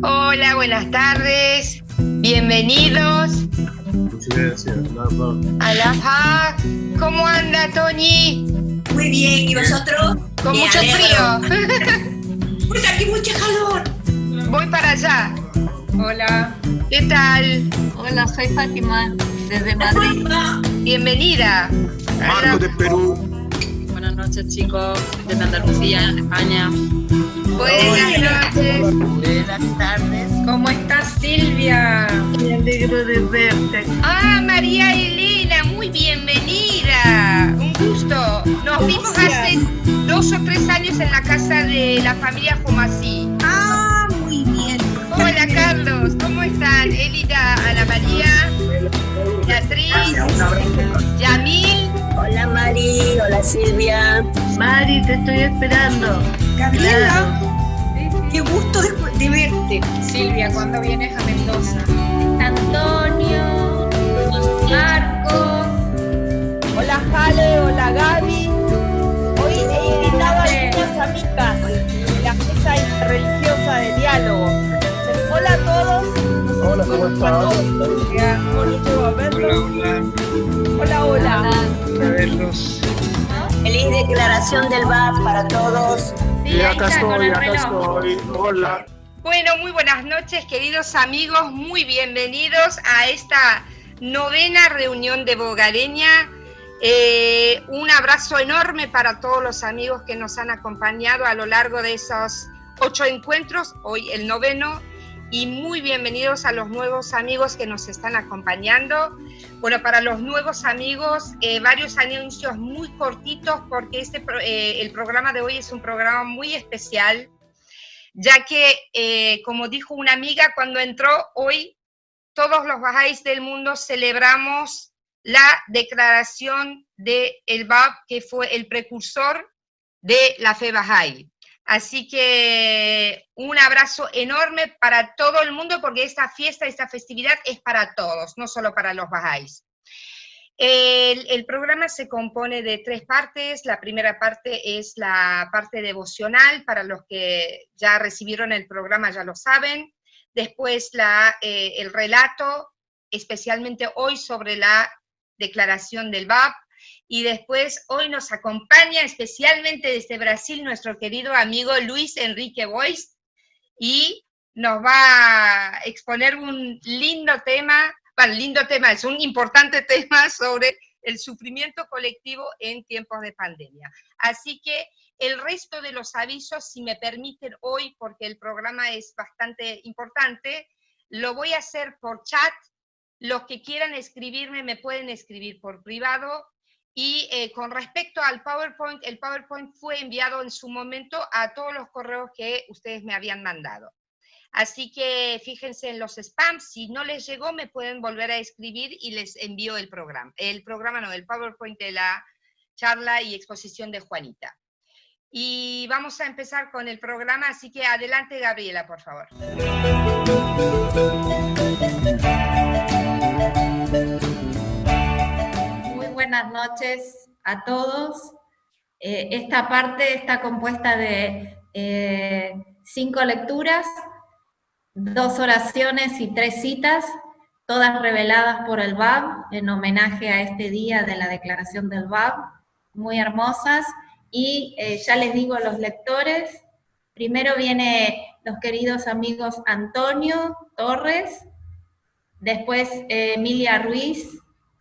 Hola, buenas tardes. Bienvenidos a la FAC. ¿Cómo anda, Toñi? Muy bien, ¿y vosotros? Con Me mucho alegro. frío. Porque aquí mucho calor. Voy para allá. Hola. ¿Qué tal? Hola, soy Fátima, desde Madrid. Bienvenida. Marco de Perú. Buenas noches, chicos, desde Andalucía, España. Buenas noches. Buenas tardes. ¿Cómo estás, Silvia? Me alegro de verte. Ah, María Elena, muy bienvenida. Un gusto. Nos vimos hace 2 o 3 años en la casa de la familia Jomasí. Ah, muy bien. Hola, Carlos. ¿Cómo están? Elida, Ana María, Beatriz, Yamil. Hola Mari, hola Silvia. Mari, te estoy esperando. Gabriela, qué gusto de verte. Silvia, ¿cuándo vienes a Mendoza? Antonio, Marcos, hola Jale, hola Gaby. Hoy he invitado a algunas amigas de la mesa interreligiosa de diálogo. Hola a todos. Hola, ¿cómo estás? Bonito verlos. Hola, hola. Verlos. Feliz declaración del VAP para todos. Y acá estoy. Hola. Bueno, muy buenas noches, queridos amigos. Muy bienvenidos a esta 9ª reunión de Bogareña. Un abrazo enorme para todos los amigos que nos han acompañado a lo largo de esos 8 encuentros, hoy el 9º, y muy bienvenidos a los nuevos amigos que nos están acompañando. Bueno, para los nuevos amigos, varios anuncios muy cortitos porque el programa de hoy es un programa muy especial, ya que, como dijo una amiga cuando entró, hoy todos los bahá'ís del mundo celebramos la declaración del BAP, que fue el precursor de la fe bahá'í. Así que un abrazo enorme para todo el mundo, porque esta fiesta, esta festividad es para todos, no solo para los bahá'ís. El programa se compone de 3 partes. La primera parte es la parte devocional, para los que ya recibieron el programa ya lo saben. Después el relato, especialmente hoy sobre la declaración del BAP. Y después hoy nos acompaña especialmente desde Brasil nuestro querido amigo Luis Enrique Bois, y nos va a exponer un lindo tema, es un importante tema sobre el sufrimiento colectivo en tiempos de pandemia. Así que el resto de los avisos, si me permiten hoy, porque el programa es bastante importante, lo voy a hacer por chat. Los que quieran escribirme me pueden escribir por privado. Y con respecto al PowerPoint, el PowerPoint fue enviado en su momento a todos los correos que ustedes me habían mandado. Así que fíjense en los spams, si no les llegó me pueden volver a escribir y les envío el PowerPoint de la charla y exposición de Juanita. Y vamos a empezar con el programa, así que adelante Gabriela, por favor. Buenas noches a todos. Esta parte está compuesta de 5 lecturas, 2 oraciones y 3 citas, todas reveladas por el BAB en homenaje a este día de la declaración del BAB, muy hermosas. Y ya les digo a los lectores, primero viene los queridos amigos Antonio Torres, después Emilia Ruiz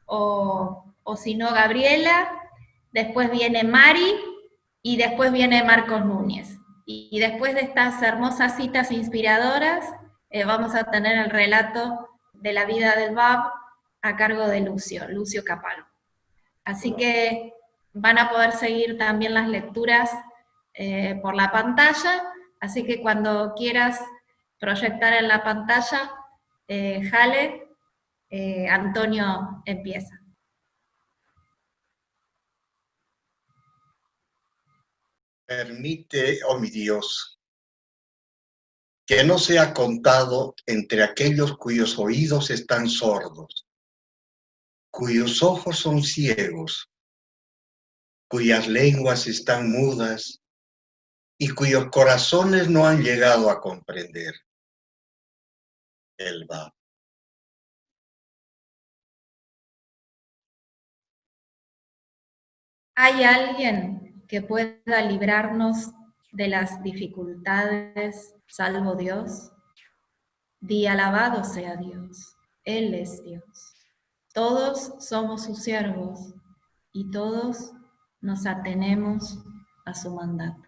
o si no Gabriela, después viene Mari y después viene Marcos Núñez. Y después de estas hermosas citas inspiradoras, vamos a tener el relato de la vida del BAB a cargo de Lucio Capalo. Así que van a poder seguir también las lecturas por la pantalla, así que cuando quieras proyectar en la pantalla, Jale, Antonio empieza. Permite, oh mi Dios, que no sea contado entre aquellos cuyos oídos están sordos, cuyos ojos son ciegos cuyas lenguas están mudas y cuyos corazones no han llegado a comprender el Bab. ¿Hay alguien que pueda librarnos de las dificultades salvo Dios? Di alabado sea Dios, Él es Dios. Todos somos sus siervos y todos nos atenemos a su mandato.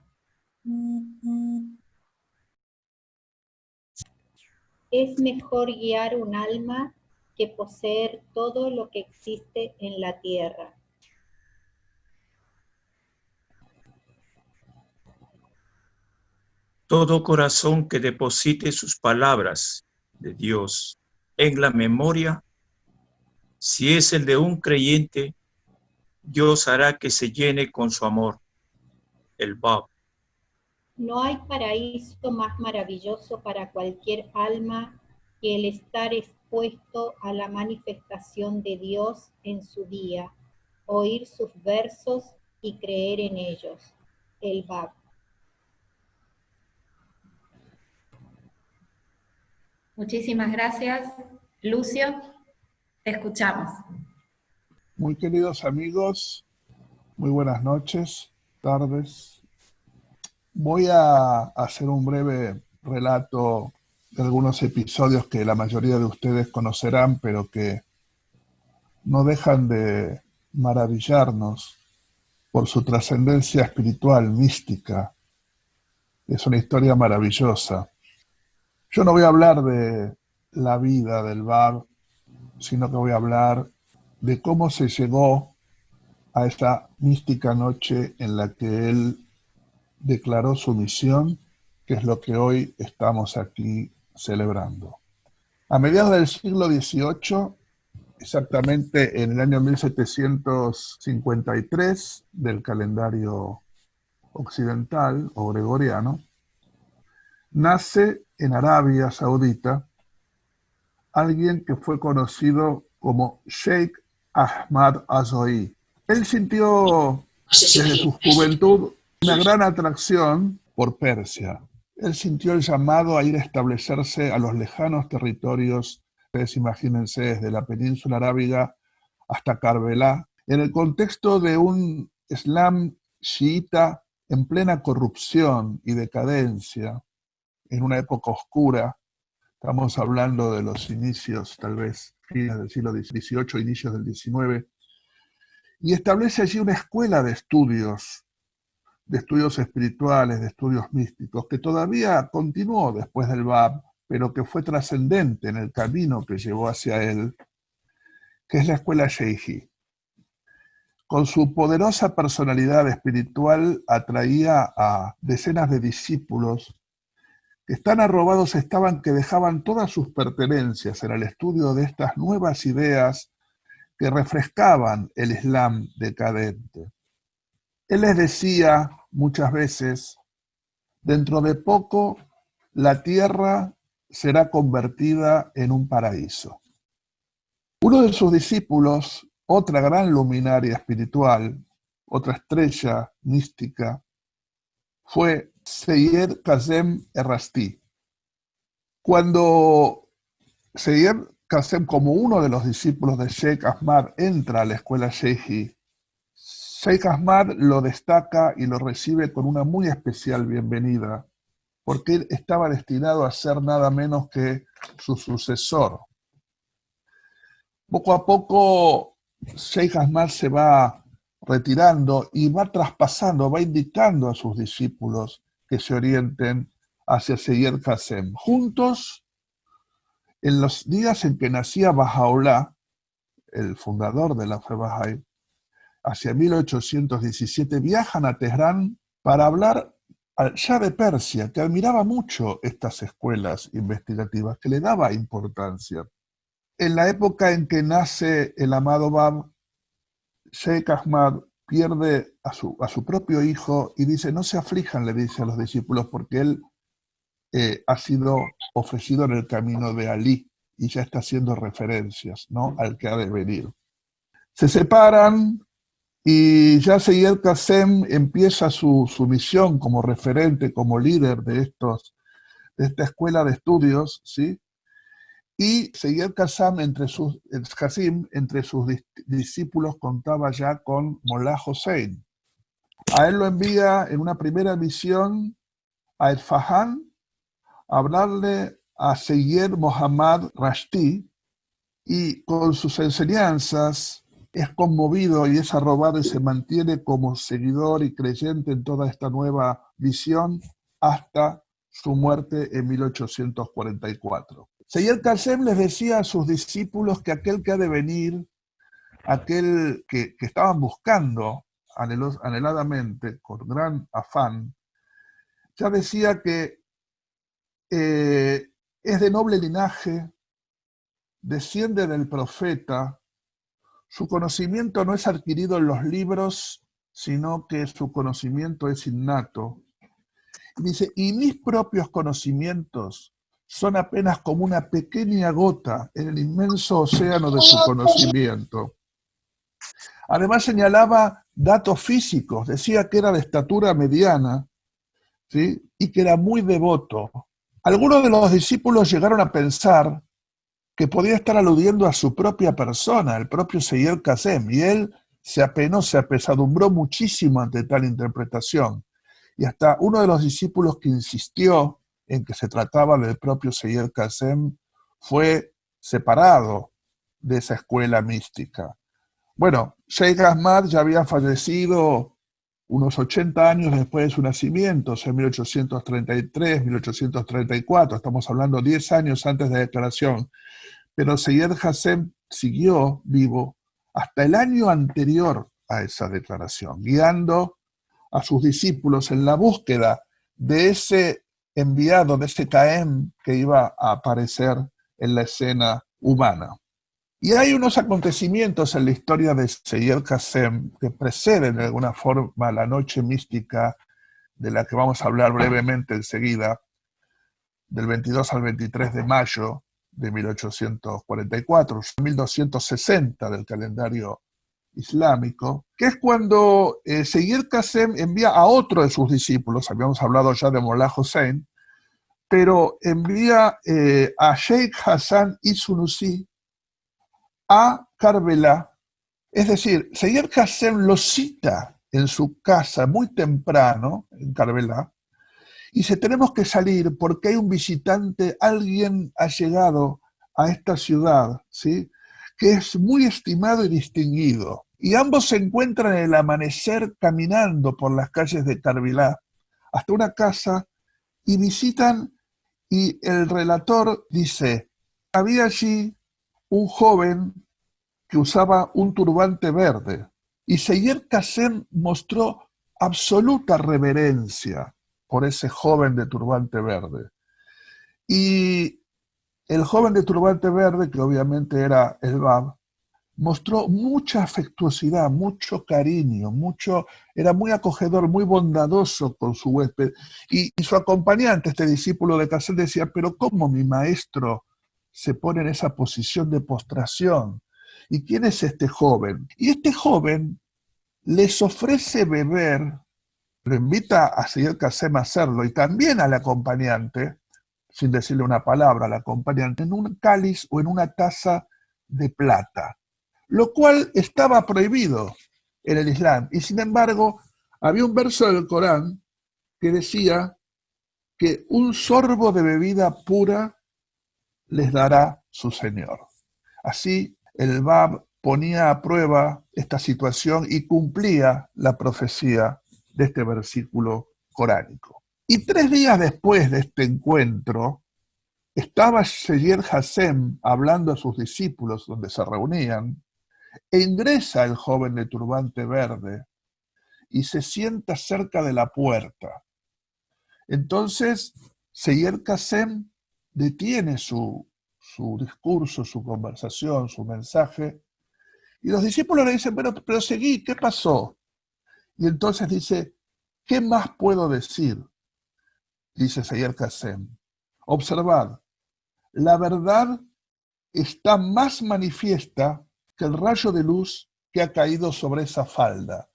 Es mejor guiar un alma que poseer todo lo que existe en la tierra. Todo corazón que deposite sus palabras de Dios en la memoria, si es el de un creyente, Dios hará que se llene con su amor, el Bab. No hay paraíso más maravilloso para cualquier alma que el estar expuesto a la manifestación de Dios en su día, oír sus versos y creer en ellos, el Bab. Muchísimas gracias. Lucio, te escuchamos. Muy queridos amigos, muy buenas noches, tardes. Voy a hacer un breve relato de algunos episodios que la mayoría de ustedes conocerán, pero que no dejan de maravillarnos por su trascendencia espiritual, mística. Es una historia maravillosa. Yo no voy a hablar de la vida del Bab, sino que voy a hablar de cómo se llegó a esta mística noche en la que él declaró su misión, que es lo que hoy estamos aquí celebrando. A mediados del siglo XVIII, exactamente en el año 1753 del calendario occidental o gregoriano, nace en Arabia Saudita alguien que fue conocido como Sheikh Ahmad Azoí. Él sintió desde su juventud una gran atracción por Persia. Él sintió el llamado a ir a establecerse a los lejanos territorios, ustedes imagínense, desde la península arábiga hasta Karbala, en el contexto de un Islam chiita en plena corrupción y decadencia, en una época oscura. Estamos hablando de los inicios, tal vez, fines del siglo XVIII, inicios del XIX, y establece allí una escuela de estudios espirituales, de estudios místicos, que todavía continuó después del Bab, pero que fue trascendente en el camino que llevó hacia él, que es la escuela Sheikhi. Con su poderosa personalidad espiritual atraía a decenas de discípulos que tan arrobados estaban que dejaban todas sus pertenencias en el estudio de estas nuevas ideas que refrescaban el Islam decadente. Él les decía muchas veces, dentro de poco la tierra será convertida en un paraíso. Uno de sus discípulos, otra gran luminaria espiritual, otra estrella mística, fue Seyyed Kazem Errasti. Cuando Seyyed Kazem, como uno de los discípulos de Sheikh Ahmad, entra a la escuela Sheikhi, Sheikh Ahmad lo destaca y lo recibe con una muy especial bienvenida, porque él estaba destinado a ser nada menos que su sucesor. Poco a poco, Sheikh Ahmad se va retirando y va traspasando, va indicando a sus discípulos que se orienten hacia Seyyed Kazem. Juntos, en los días en que nacía Baha'u'lláh, el fundador de la fe Bahá'í, hacia 1817, viajan a Teherán para hablar al Shah de Persia, que admiraba mucho estas escuelas investigativas, que le daba importancia. En la época en que nace el amado Bab, Sheikh Ahmad pierde a su propio hijo y dice, no se aflijan, le dice a los discípulos, porque él ha sido ofrecido en el camino de Ali y ya está haciendo referencias, ¿no?, al que ha de venir. Se separan, Y ya Seyyed Qasem empieza su misión como referente, como líder de esta escuela de estudios, ¿sí? Y Seyyed Qasem entre sus discípulos contaba ya con Mollah Hossein. A él lo envía en una primera misión a Esfahan a hablarle a Seyyed Mohammad Rashti, y con sus enseñanzas es conmovido y es arrobado y se mantiene como seguidor y creyente en toda esta nueva visión hasta su muerte en 1844. Seyyed Qasem les decía a sus discípulos que aquel que ha de venir, aquel que estaban buscando anheladamente, con gran afán, ya decía que es de noble linaje, desciende del profeta, su conocimiento no es adquirido en los libros, sino que su conocimiento es innato. Y dice, y mis propios conocimientos son apenas como una pequeña gota en el inmenso océano de su conocimiento. Además señalaba datos físicos, decía que era de estatura mediana, ¿sí? Y que era muy devoto. Algunos de los discípulos llegaron a pensar que podía estar aludiendo a su propia persona, el propio Seyyed Qasem, y él se apenó, se apesadumbró muchísimo ante tal interpretación. Y hasta uno de los discípulos que insistió en que se trataba del propio Seyyed Qasem fue separado de esa escuela mística. Bueno, Sheikh Ahmad ya había fallecido unos 80 años después de su nacimiento, o sea, en 1833, 1834, estamos hablando 10 años antes de la declaración, pero Seyyed Qasem siguió vivo hasta el año anterior a esa declaración, guiando a sus discípulos en la búsqueda de ese enviado, de ese Qaem que iba a aparecer en la escena humana. Y hay unos acontecimientos en la historia de Seyyed Qasem que preceden de alguna forma la noche mística de la que vamos a hablar brevemente enseguida, del 22 al 23 de mayo de 1844, 1260 del calendario islámico, que es cuando Seyyed Qasem envía a otro de sus discípulos, habíamos hablado ya de Mollah Hossein, pero envía a Sheikh Hassan Isunusi a Karbala. Es decir, Seyyed Qasem lo cita en su casa muy temprano, en Karbala, y dice, tenemos que salir porque hay un visitante, alguien ha llegado a esta ciudad, ¿sí?, que es muy estimado y distinguido. Y ambos se encuentran en el amanecer caminando por las calles de Karbala hasta una casa y visitan, y el relator dice, había allí un joven que usaba un turbante verde, y Seyyed Qasem mostró absoluta reverencia por ese joven de turbante verde. Y el joven de turbante verde, que obviamente era el Bab, mostró mucha afectuosidad, mucho cariño, era muy acogedor, muy bondadoso con su huésped. Y su acompañante, este discípulo de Qasem, decía, pero ¿cómo mi maestro se pone en esa posición de postración? ¿Y quién es este joven? Y este joven les ofrece beber, lo invita a Seyyed Qasem a hacerlo, y también al acompañante, sin decirle una palabra al acompañante, en un cáliz o en una taza de plata, lo cual estaba prohibido en el Islam. Y sin embargo, había un verso del Corán que decía que un sorbo de bebida pura les dará su Señor. Así, el Bab ponía a prueba esta situación y cumplía la profecía de este versículo coránico. Y 3 días después de este encuentro, estaba Seyyed Qasem hablando a sus discípulos donde se reunían, e ingresa el joven de turbante verde y se sienta cerca de la puerta. Entonces, Seyyed Qasem detiene su discurso, su conversación, su mensaje, y los discípulos le dicen, pero seguí, ¿qué pasó? Y entonces dice, ¿qué más puedo decir? Dice Seyyed Qasem, observad, la verdad está más manifiesta que el rayo de luz que ha caído sobre esa falda,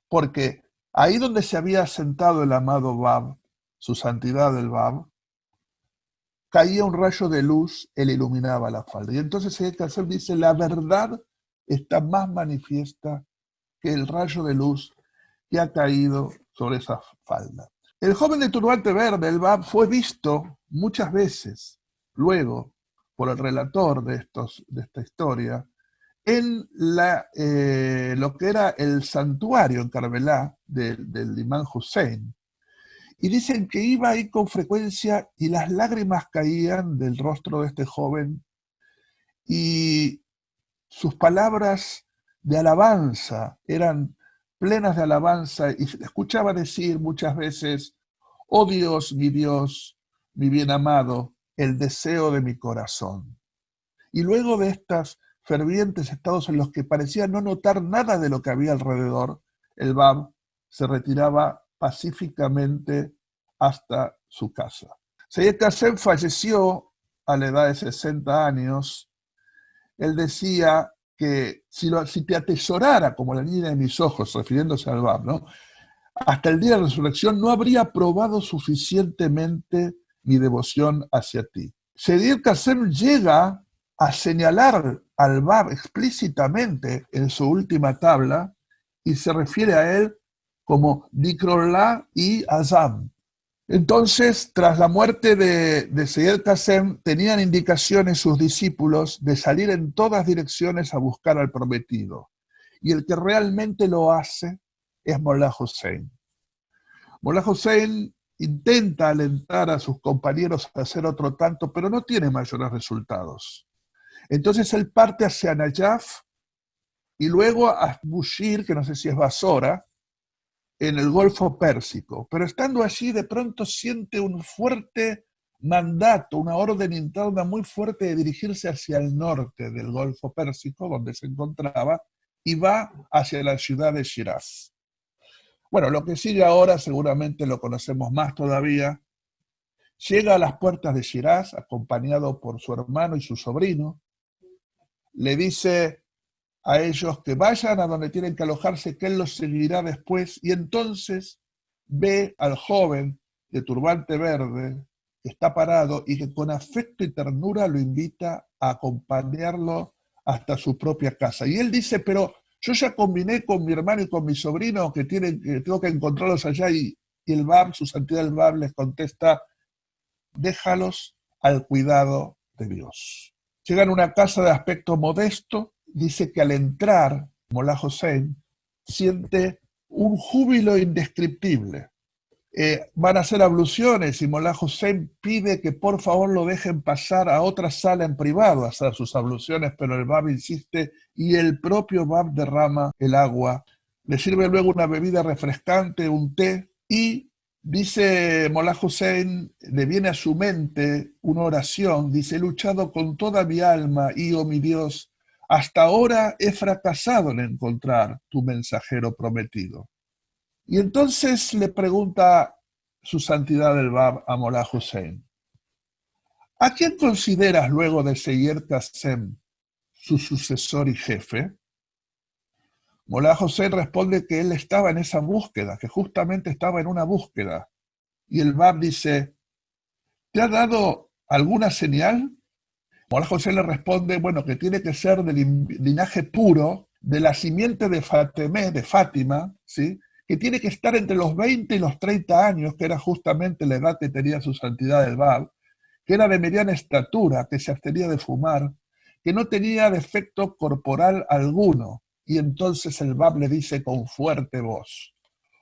porque ahí donde se había sentado el amado Bab, su santidad el Bab, caía un rayo de luz, él iluminaba la falda. Y entonces Sayed Kassem dice, la verdad está más manifiesta que el rayo de luz que ha caído sobre esa falda. El joven de turbante verde, el Bab, fue visto muchas veces luego por el relator de esta historia en lo que era el santuario en Karbelá del imán Hussein. Y dicen que iba ahí con frecuencia y las lágrimas caían del rostro de este joven y sus palabras de alabanza eran plenas de alabanza y se escuchaba decir muchas veces, oh Dios, mi bien amado, el deseo de mi corazón. Y luego de estos fervientes estados en los que parecía no notar nada de lo que había alrededor, el Bab se retiraba pacíficamente hasta su casa. Sayed Kassem falleció a la edad de 60 años. Él decía que si te atesorara como la niña de mis ojos, refiriéndose al Bab, ¿no?, hasta el día de la resurrección no habría probado suficientemente mi devoción hacia ti. Sayed Kassem llega a señalar al Bab explícitamente en su última tabla y se refiere a él como Dhikrullah y Azam. Entonces, tras la muerte de Sayed Kassem, tenían indicaciones sus discípulos de salir en todas direcciones a buscar al prometido. Y el que realmente lo hace es Mollah Hussein. Mollah Hussein intenta alentar a sus compañeros a hacer otro tanto, pero no tiene mayores resultados. Entonces él parte hacia Najaf y luego a Bushir, que no sé si es Basora, en el Golfo Pérsico. Pero estando allí, de pronto siente un fuerte mandato, una orden interna muy fuerte de dirigirse hacia el norte del Golfo Pérsico, donde se encontraba, y va hacia la ciudad de Shiraz. Bueno, lo que sigue ahora seguramente lo conocemos más todavía. Llega a las puertas de Shiraz, acompañado por su hermano y su sobrino. Le dice a ellos que vayan a donde tienen que alojarse, que él los seguirá después, y entonces ve al joven de turbante verde que está parado y que con afecto y ternura lo invita a acompañarlo hasta su propia casa. Y él dice, pero yo ya combiné con mi hermano y con mi sobrino que tengo que encontrarlos allá, y el Bab, su santidad el Bab, les contesta, déjalos al cuidado de Dios. Llegan a una casa de aspecto modesto. Dice que al entrar, Mollah Hussein siente un júbilo indescriptible. Van a hacer abluciones y Mollah Hussein pide que por favor lo dejen pasar a otra sala en privado a hacer sus abluciones, pero el Bab insiste y el propio Bab derrama el agua. Le sirve luego una bebida refrescante, un té, y dice Mollah Hussein, le viene a su mente una oración, dice, he luchado con toda mi alma y, oh mi Dios, hasta ahora he fracasado en encontrar tu mensajero prometido. Y entonces le pregunta su santidad el Bab a Mollah Hussein, ¿a quién consideras luego de Sayed Kassem su sucesor y jefe? Mollah Hussein responde que él estaba en esa búsqueda, que justamente estaba en una búsqueda. Y el Bab dice, ¿te ha dado alguna señal? Mollah Hussein le responde, bueno, que tiene que ser del linaje puro, de la simiente de Fátima, ¿sí?, que tiene que estar entre los 20 y los 30 años, que era justamente la edad que tenía su santidad el Bab, que era de mediana estatura, que se abstenía de fumar, que no tenía defecto corporal alguno. Y entonces el Bab le dice con fuerte voz,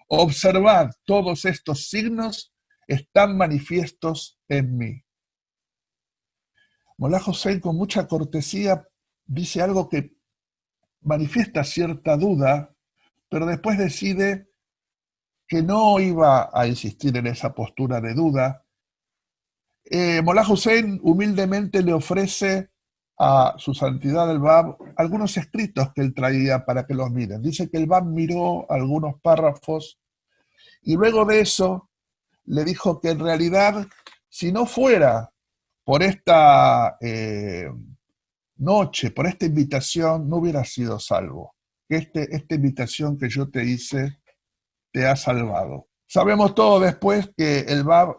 observad, todos estos signos están manifiestos en mí. Mollah Hussein con mucha cortesía dice algo que manifiesta cierta duda, pero después decide que no iba a insistir en esa postura de duda. Mollah Hussein humildemente le ofrece a su santidad el Bab algunos escritos que él traía para que los miren. Dice que el Bab miró algunos párrafos y luego de eso le dijo que en realidad, si no fuera por esta noche, por esta invitación, no hubiera sido salvo. que esta invitación que yo te hice te ha salvado. Sabemos todos después que el Bab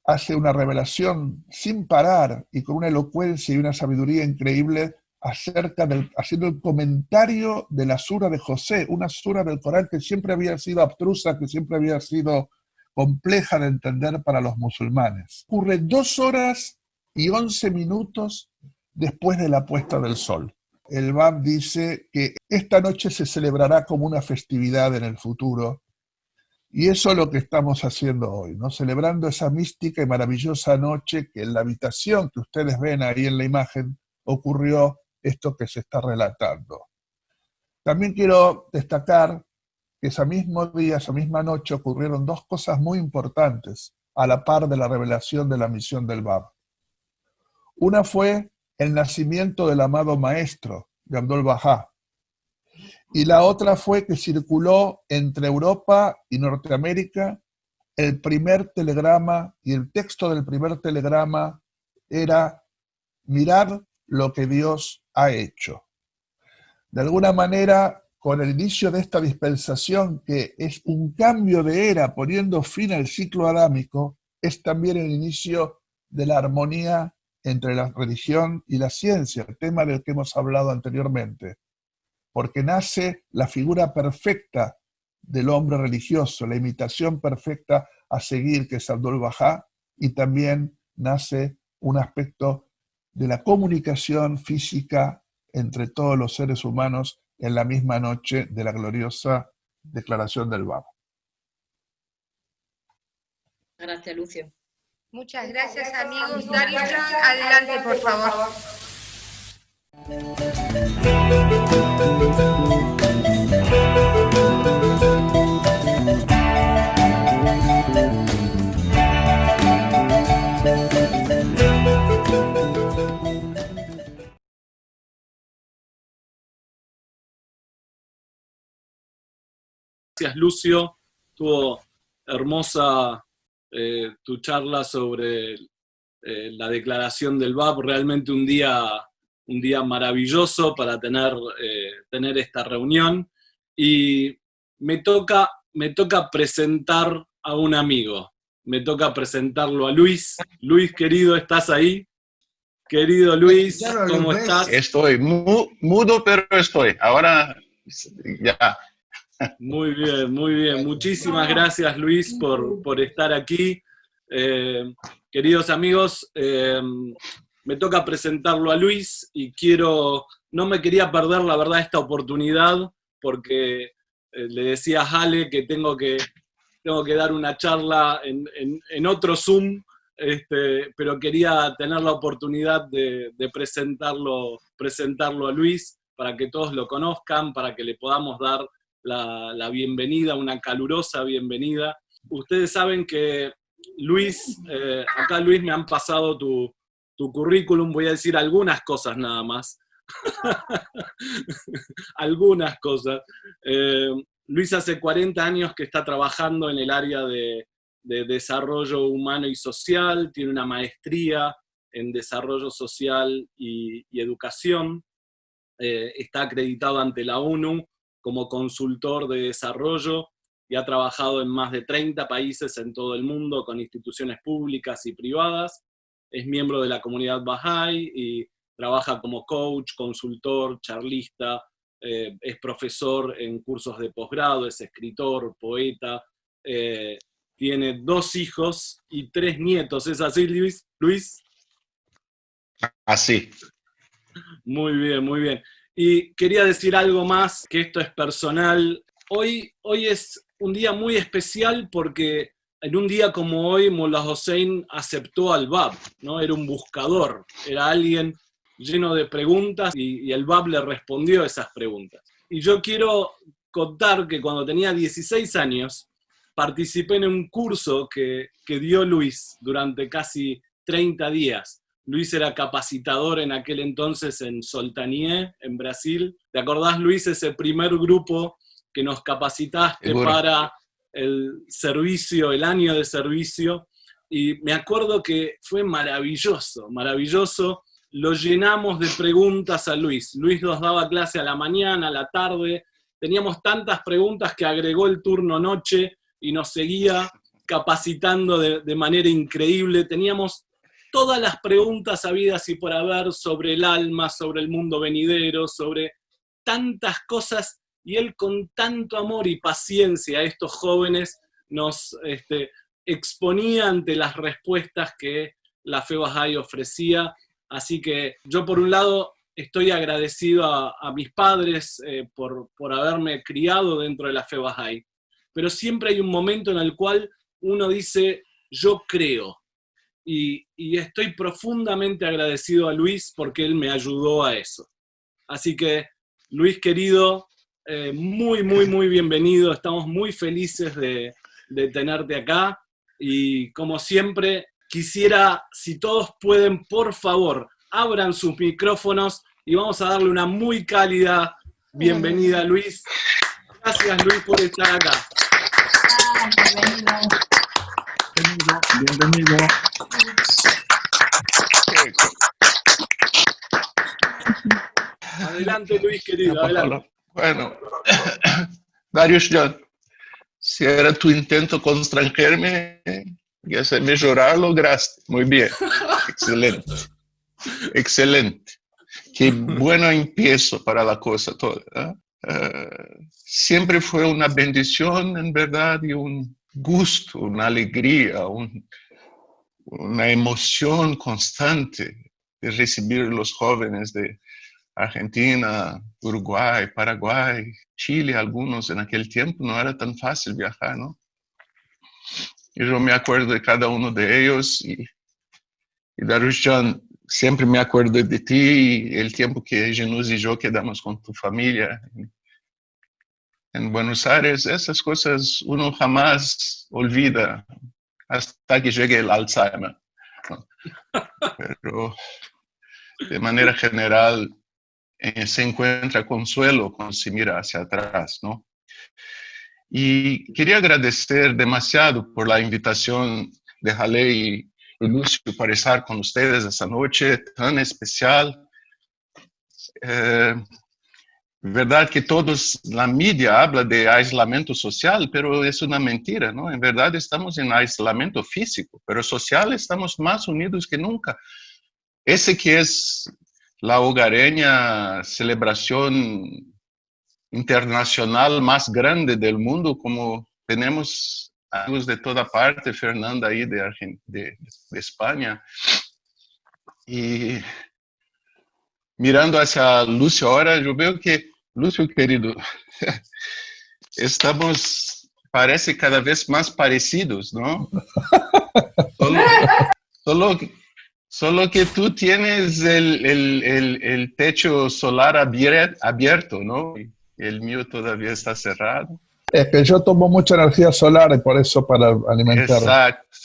hace una revelación sin parar y con una elocuencia y una sabiduría increíble haciendo el comentario de la sura de José, una sura del Corán que siempre había sido abstrusa, que siempre había sido compleja de entender para los musulmanes. Ocurre 2 horas y 11 minutos después de la puesta del sol. El Bab dice que esta noche se celebrará como una festividad en el futuro, y eso es lo que estamos haciendo hoy, ¿no? Celebrando esa mística y maravillosa noche que en la habitación que ustedes ven ahí en la imagen ocurrió esto que se está relatando. También quiero destacar que ese mismo día, esa misma noche, ocurrieron 2 cosas muy importantes a la par de la revelación de la misión del Bab. Una fue el nacimiento del amado maestro, de Abdul Bahá, y la otra fue que circuló entre Europa y Norteamérica el primer telegrama, y el texto del primer telegrama era: mirad lo que Dios ha hecho. De alguna manera, con el inicio de esta dispensación, que es un cambio de era poniendo fin al ciclo adámico, es también el inicio de la armonía entre la religión y la ciencia, el tema del que hemos hablado anteriormente, porque nace la figura perfecta del hombre religioso, la imitación perfecta a seguir, que es Abdul Bahá, y también nace un aspecto de la comunicación física entre todos los seres humanos en la misma noche de la gloriosa declaración del Bab. Gracias, Lucio. Muchas gracias, amigos. Dario, adelante, por favor. Gracias, Lucio. Estuvo hermosa tu charla sobre la declaración del Bab. Realmente un día maravilloso para tener esta reunión. Y me toca presentar a un amigo. Me toca presentarlo a Luis. Luis, querido, ¿estás ahí? Querido Luis, ¿cómo estás? Estoy mudo, pero estoy. Ahora ya. Muy bien, muy bien. Muchísimas gracias, Luis, por estar aquí. Queridos amigos, me toca presentarlo a Luis y no me quería perder, la verdad, esta oportunidad, porque le decía a Jale que tengo que dar una charla en otro Zoom, pero quería tener la oportunidad de presentarlo a Luis, para que todos lo conozcan, para que le podamos dar la bienvenida, una calurosa bienvenida. Ustedes saben que Luis, acá Luis me han pasado tu currículum, voy a decir algunas cosas nada más. Algunas cosas. Luis hace 40 años que está trabajando en el área de desarrollo humano y social, tiene una maestría en desarrollo social y educación, está acreditado ante la ONU como consultor de desarrollo y ha trabajado en más de 30 países en todo el mundo con instituciones públicas y privadas. Es miembro de la comunidad Bahá'í y trabaja como coach, consultor, charlista, es profesor en cursos de posgrado, es escritor, poeta, tiene 2 hijos y 3 nietos. ¿Es así, Luis? Así. Muy bien, muy bien. Y quería decir algo más, que esto es personal. Hoy es un día muy especial porque en un día como hoy, Mullah Hossein aceptó al Bab, ¿no? Era un buscador, era alguien lleno de preguntas y el Bab le respondió esas preguntas. Y yo quiero contar que cuando tenía 16 años, participé en un curso que dio Luis durante casi 30 días. Luis era capacitador en aquel entonces en Soltanié, en Brasil. ¿Te acordás, Luis, ese primer grupo que nos capacitaste para el servicio, el año de servicio? Y me acuerdo que fue maravilloso, maravilloso. lo llenamos de preguntas a Luis. Luis nos daba clase a la mañana, a la tarde, teníamos tantas preguntas que agregó el turno noche y nos seguía capacitando de manera increíble. Teníamos todas las preguntas habidas y por haber sobre el alma, sobre el mundo venidero, sobre tantas cosas, y él con tanto amor y paciencia a estos jóvenes nos exponía ante las respuestas que la Fe Bahá'í ofrecía. Así que yo, por un lado, estoy agradecido a mis padres por haberme criado dentro de la Fe Bahá'í, pero siempre hay un momento en el cual uno dice, yo creo, y estoy profundamente agradecido a Luis porque él me ayudó a eso. Así que, Luis querido, muy, muy, muy bienvenido, estamos muy felices de tenerte acá, y como siempre, quisiera, si todos pueden, por favor, abran sus micrófonos y vamos a darle una muy cálida bienvenida a Luis. Gracias, Luis, por estar acá. Bienvenido. Adelante, Luis, querido, adelante. Bueno, Darius John, si era tu intento constrangerme y hacerme llorar, lograste. Muy bien. Excelente. Excelente. Qué bueno empiezo para la cosa toda, ¿eh? Siempre fue una bendición, en verdad, y un gusto, una alegría, una emoción constante de recibir los jóvenes de Argentina, Uruguay, Paraguay, Chile, algunos en aquel tiempo no era tan fácil viajar, ¿no? Y yo me acuerdo de cada uno de ellos, y Darius John, siempre me acuerdo de ti y el tiempo que Genus y yo quedamos con tu familia en Buenos Aires. Esas cosas uno jamás olvida hasta que llegue el Alzheimer, ¿no? Pero de manera general se encuentra consuelo cuando se mira hacia atrás, ¿no? Y quería agradecer demasiado por la invitación de Jaleh y Lucio para estar con ustedes esta noche tan especial. Verdad que la media habla de aislamiento social, pero es una mentira, ¿no? En verdad estamos en aislamiento físico, pero social estamos más unidos que nunca. Ese que es la hogareña celebración internacional más grande del mundo, como tenemos amigos de toda parte, Fernanda ahí de España, y mirando hacia Lucio ahora, yo veo que, Lucio querido, parece cada vez más parecidos, ¿no? Solo que tú tienes el techo solar abierto, ¿no? El mío todavía está cerrado. Es que yo tomo mucha energía solar y por eso para alimentar. Exacto.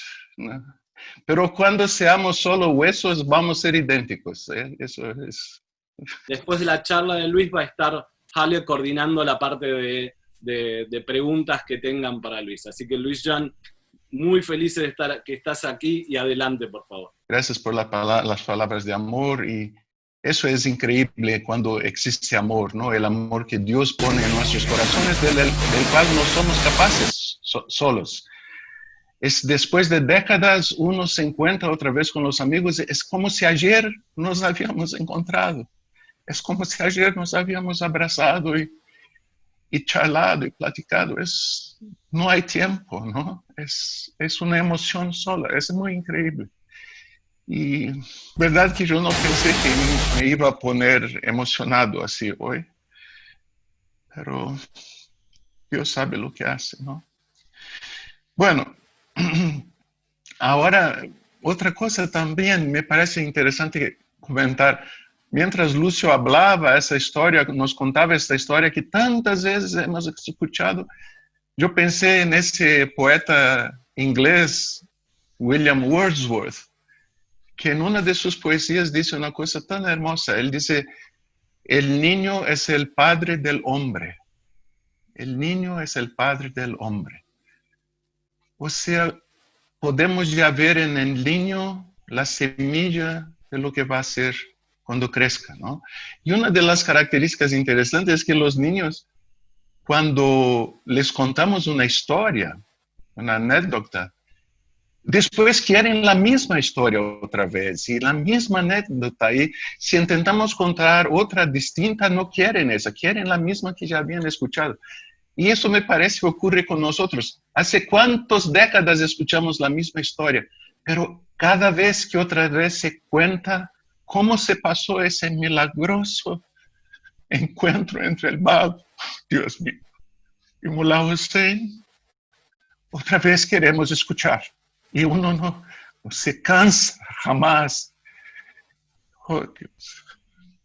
Pero cuando seamos solo huesos vamos a ser idénticos, ¿eh? Eso es. Después de la charla de Luis va a estar Jaleh coordinando la parte de preguntas que tengan para Luis. Así que Luis John, muy felices de estar que estás aquí, y adelante, por favor. Gracias por las palabras de amor, y eso es increíble cuando existe amor, ¿no? El amor que Dios pone en nuestros corazones, del cual no somos capaces solos. Es después de décadas uno se encuentra otra vez con los amigos, es como si ayer nos habíamos encontrado, es como si ayer nos habíamos abrazado y charlado y platicado. No hay tiempo, ¿no? Es una emoción sola, es muy increíble. Y verdad que yo no pensé que me iba a poner emocionado así hoy, pero Dios sabe lo que hace, ¿no? Bueno, ahora otra cosa también me parece interesante comentar. Mientras Lucio hablaba esa historia, nos contaba esta historia que tantas veces hemos escuchado, yo pensé en ese poeta inglés, William Wordsworth, que en una de sus poesías dice una cosa tan hermosa. Él dice, el niño es el padre del hombre. El niño es el padre del hombre. O sea, podemos ya ver en el niño la semilla de lo que va a ser cuando crezca, ¿no? Y una de las características interesantes es que los niños, cuando les contamos una historia, una anécdota, después quieren la misma historia otra vez y la misma anécdota. Y si intentamos contar otra distinta, no quieren esa, quieren la misma que ya habían escuchado. Y eso me parece que ocurre con nosotros. ¿Hace cuántas décadas escuchamos la misma historia? Pero cada vez que otra vez se cuenta cómo se pasó ese milagroso encuentro entre el Bab, Dios mío, y Mullah Hussein, otra vez queremos escuchar. Y uno no se cansa jamás. Oh, Dios.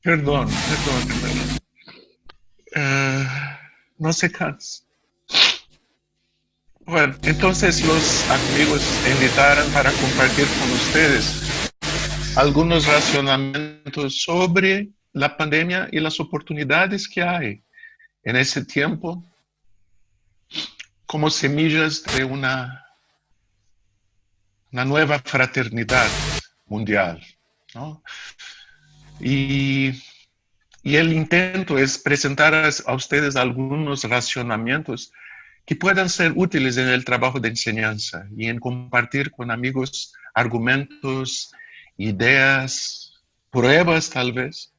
Perdón. No se cansa. Bueno, entonces los amigos invitaron para compartir con ustedes algunos racionamientos sobre la pandemia y las oportunidades que hay en ese tiempo como semillas de una nueva fraternidad mundial, ¿no? Y el intento es presentar a ustedes algunos racionamientos que puedan ser útiles en el trabajo de enseñanza y en compartir con amigos argumentos, ideas, pruebas tal vez,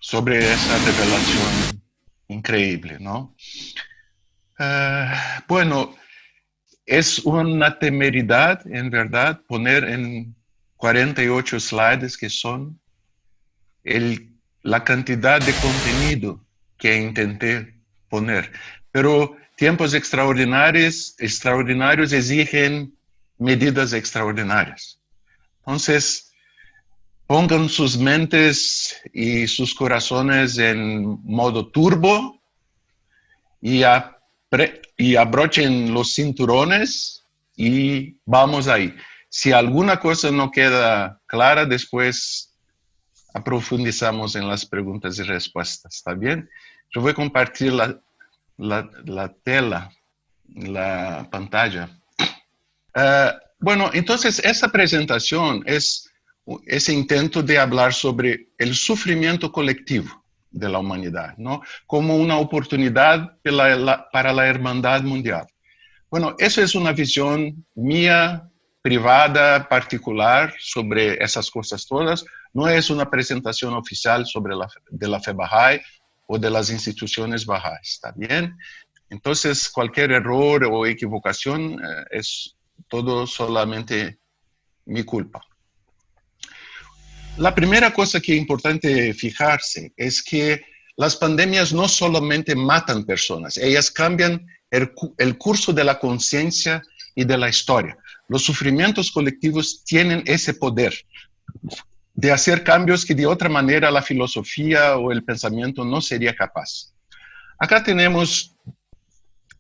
sobre esa revelación increíble, ¿no? Bueno, es una temeridad, en verdad, poner en 48 slides que son la cantidad de contenido que intenté poner. Pero tiempos extraordinarios exigen medidas extraordinarias. Entonces, pongan sus mentes y sus corazones en modo turbo y abrochen los cinturones y vamos ahí. Si alguna cosa no queda clara, después aprofundizamos en las preguntas y respuestas, ¿está bien? Yo voy a compartir la tela, la pantalla. Bueno, entonces esa presentación es ese intento de hablar sobre el sufrimiento colectivo de la humanidad, ¿no? Como una oportunidad para la hermandad mundial. Bueno, eso es una visión mía, privada, particular, sobre esas cosas todas. No es una presentación oficial de la fe Bahá'í o de las instituciones Bahá'í, ¿está bien? Entonces, cualquier error o equivocación es todo solamente mi culpa. La primera cosa que es importante fijarse es que las pandemias no solamente matan personas, ellas cambian el curso de la conciencia y de la historia. Los sufrimientos colectivos tienen ese poder de hacer cambios que de otra manera la filosofía o el pensamiento no sería capaz. Acá tenemos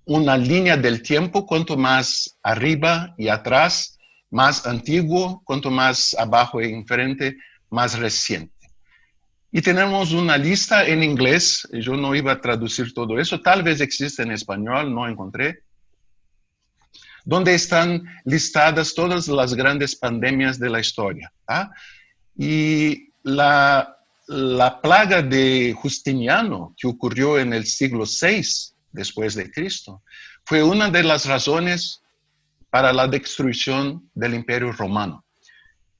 una línea del tiempo, cuanto más arriba y atrás, más antiguo, cuanto más abajo y enfrente, más reciente. Y tenemos una lista en inglés, yo no iba a traducir todo eso, tal vez existe en español, no encontré, donde están listadas todas las grandes pandemias de la historia. ¿Ah? Y la plaga de Justiniano, que ocurrió en el siglo VI después de Cristo, fue una de las razones para la destrucción del Imperio Romano.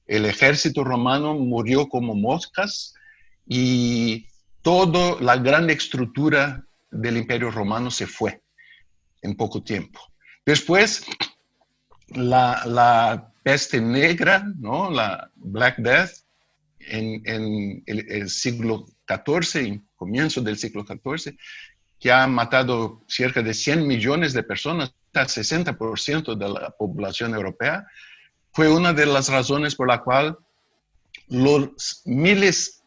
El ejército romano murió como moscas y toda la gran estructura del Imperio Romano se fue en poco tiempo. Después, la peste negra, ¿no? La Black Death, en el siglo XIV, en comienzo del siglo XIV, que ha matado cerca de 100 millones de personas, hasta 60% de la población europea, fue una de las razones por la cual los miles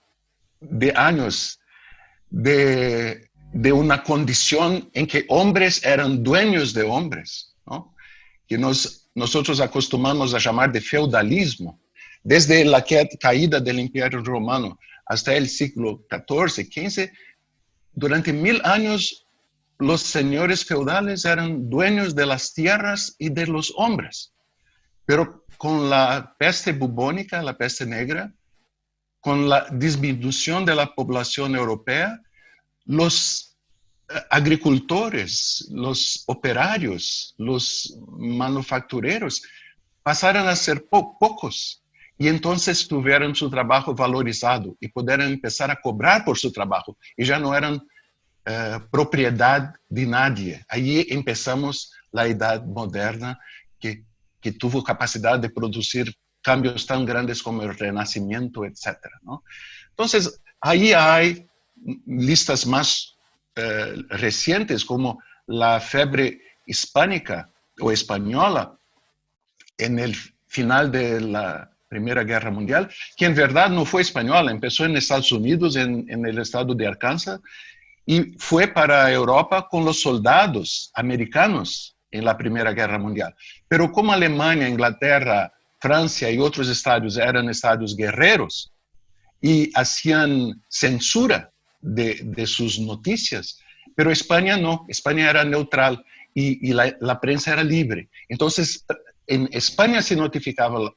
de años de una condición en que hombres eran dueños de hombres, ¿no? Que nosotros acostumbramos a llamar de feudalismo, desde la caída del Imperio Romano hasta el siglo XIV, XV, durante 1000 años los señores feudales eran dueños de las tierras y de los hombres. Pero con la peste bubónica, la peste negra, con la disminución de la población europea, los agricultores, los operarios, los manufactureros pasaron a ser pocos y entonces tuvieron su trabajo valorizado y pudieron empezar a cobrar por su trabajo y ya no eran propiedad de nadie. Allí empezamos la edad moderna que tuvo capacidad de producir cambios tan grandes como el Renacimiento, etc., ¿no? Entonces, ahí hay listas más recientes como la fiebre hispánica o española en el final de la Primera Guerra Mundial, que en verdad no fue española, empezó en Estados Unidos, en el estado de Arkansas, y fue para Europa con los soldados americanos en la Primera Guerra Mundial. Pero como Alemania, Inglaterra, Francia y otros estados eran estados guerreros y hacían censura de sus noticias, pero España no, España era neutral y la prensa era libre. Entonces, en España se notificaban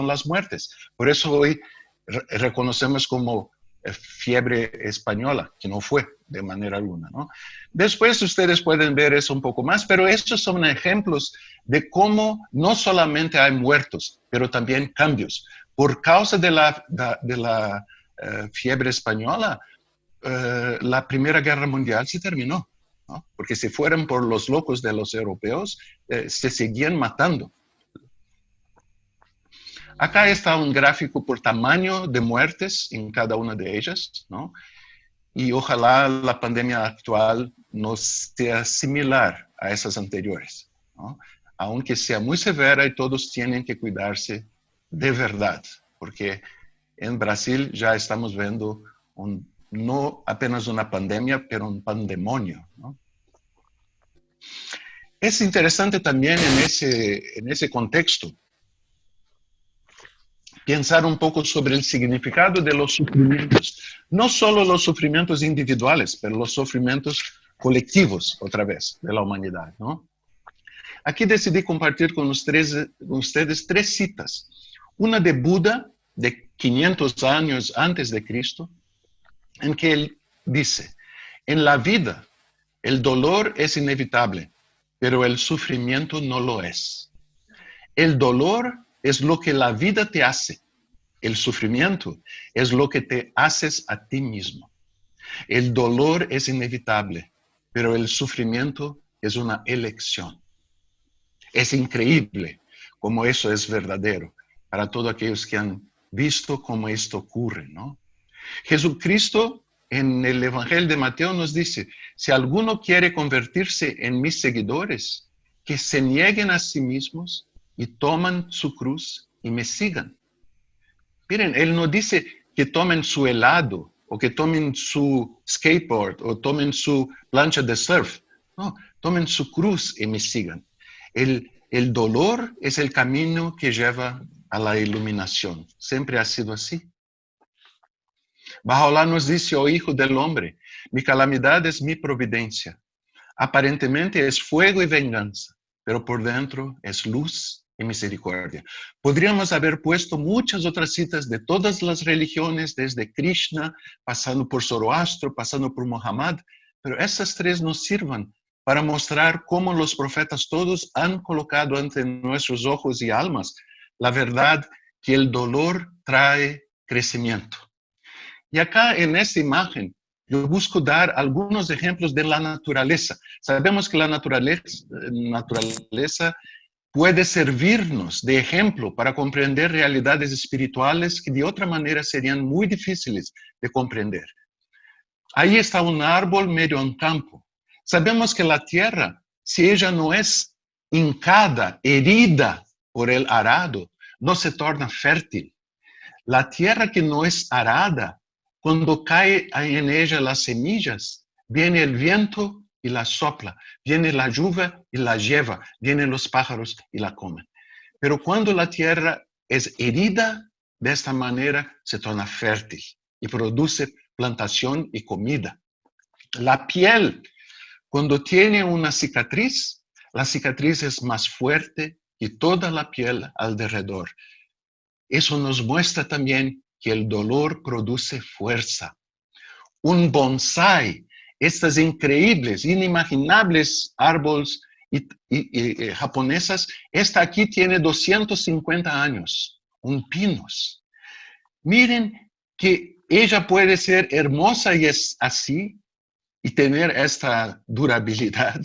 las muertes. Por eso hoy reconocemos como fiebre española, que no fue de manera alguna, ¿no? Después ustedes pueden ver eso un poco más, pero estos son ejemplos de cómo no solamente hay muertos, pero también cambios. Por causa de la fiebre española, la Primera Guerra Mundial se terminó, ¿no? Porque si fueran por los locos de los europeos, se seguían matando. Acá está un gráfico por tamaño de muertes en cada una de ellas, ¿no? Y ojalá la pandemia actual no sea similar a esas anteriores, ¿no? Aunque sea muy severa y todos tienen que cuidarse de verdad, porque en Brasil ya estamos viendo no apenas una pandemia, pero un pandemonio, ¿no? Es interesante también en ese contexto pensar un poco sobre el significado de los sufrimientos. No solo los sufrimientos individuales, pero los sufrimientos colectivos, otra vez, de la humanidad, ¿no? Aquí decidí compartir con ustedes 3 citas. Una de Buda, de 500 años antes de Cristo, en que él dice: en la vida, el dolor es inevitable, pero el sufrimiento no lo es. El dolor es lo que la vida te hace. El sufrimiento es lo que te haces a ti mismo. El dolor es inevitable, pero el sufrimiento es una elección. Es increíble cómo eso es verdadero para todos aquellos que han visto cómo esto ocurre, ¿no? Jesucristo en el Evangelio de Mateo nos dice: si alguno quiere convertirse en mis seguidores, que se nieguen a sí mismos y toman su cruz y me sigan. Miren, él no dice que tomen su helado o que tomen su skateboard o tomen su plancha de surf. No, tomen su cruz y me sigan. El dolor es el camino que lleva a la iluminación. Siempre ha sido así. Baha'u'lláh nos dice: oh hijo del hombre, mi calamidad es mi providencia. Aparentemente es fuego y venganza, pero por dentro es luz y misericordia. Podríamos haber puesto muchas otras citas de todas las religiones, desde Krishna, pasando por Zoroastro, pasando por Muhammad, pero esas 3 nos sirvan para mostrar cómo los profetas todos han colocado ante nuestros ojos y almas la verdad que el dolor trae crecimiento. Y acá en esta imagen yo busco dar algunos ejemplos de la naturaleza. Sabemos que la naturaleza puede servirnos de ejemplo para comprender realidades espirituales que de otra manera serían muy difíciles de comprender. Ahí está un árbol medio en campo. Sabemos que la tierra, si ella no es hincada, herida por el arado, no se torna fértil. La tierra que no es arada, cuando cae en ella las semillas, viene el viento y la sopla, viene la lluvia y la lleva, vienen los pájaros y la comen. Pero cuando la tierra es herida, de esta manera se torna fértil y produce plantación y comida. La piel, cuando tiene una cicatriz, la cicatriz es más fuerte que toda la piel alrededor. Eso nos muestra también que el dolor produce fuerza. Un bonsai, estas increíbles, inimaginables árboles japonesas, esta aquí tiene 250 años, un pinos. Miren que ella puede ser hermosa y es así, y tener esta durabilidad,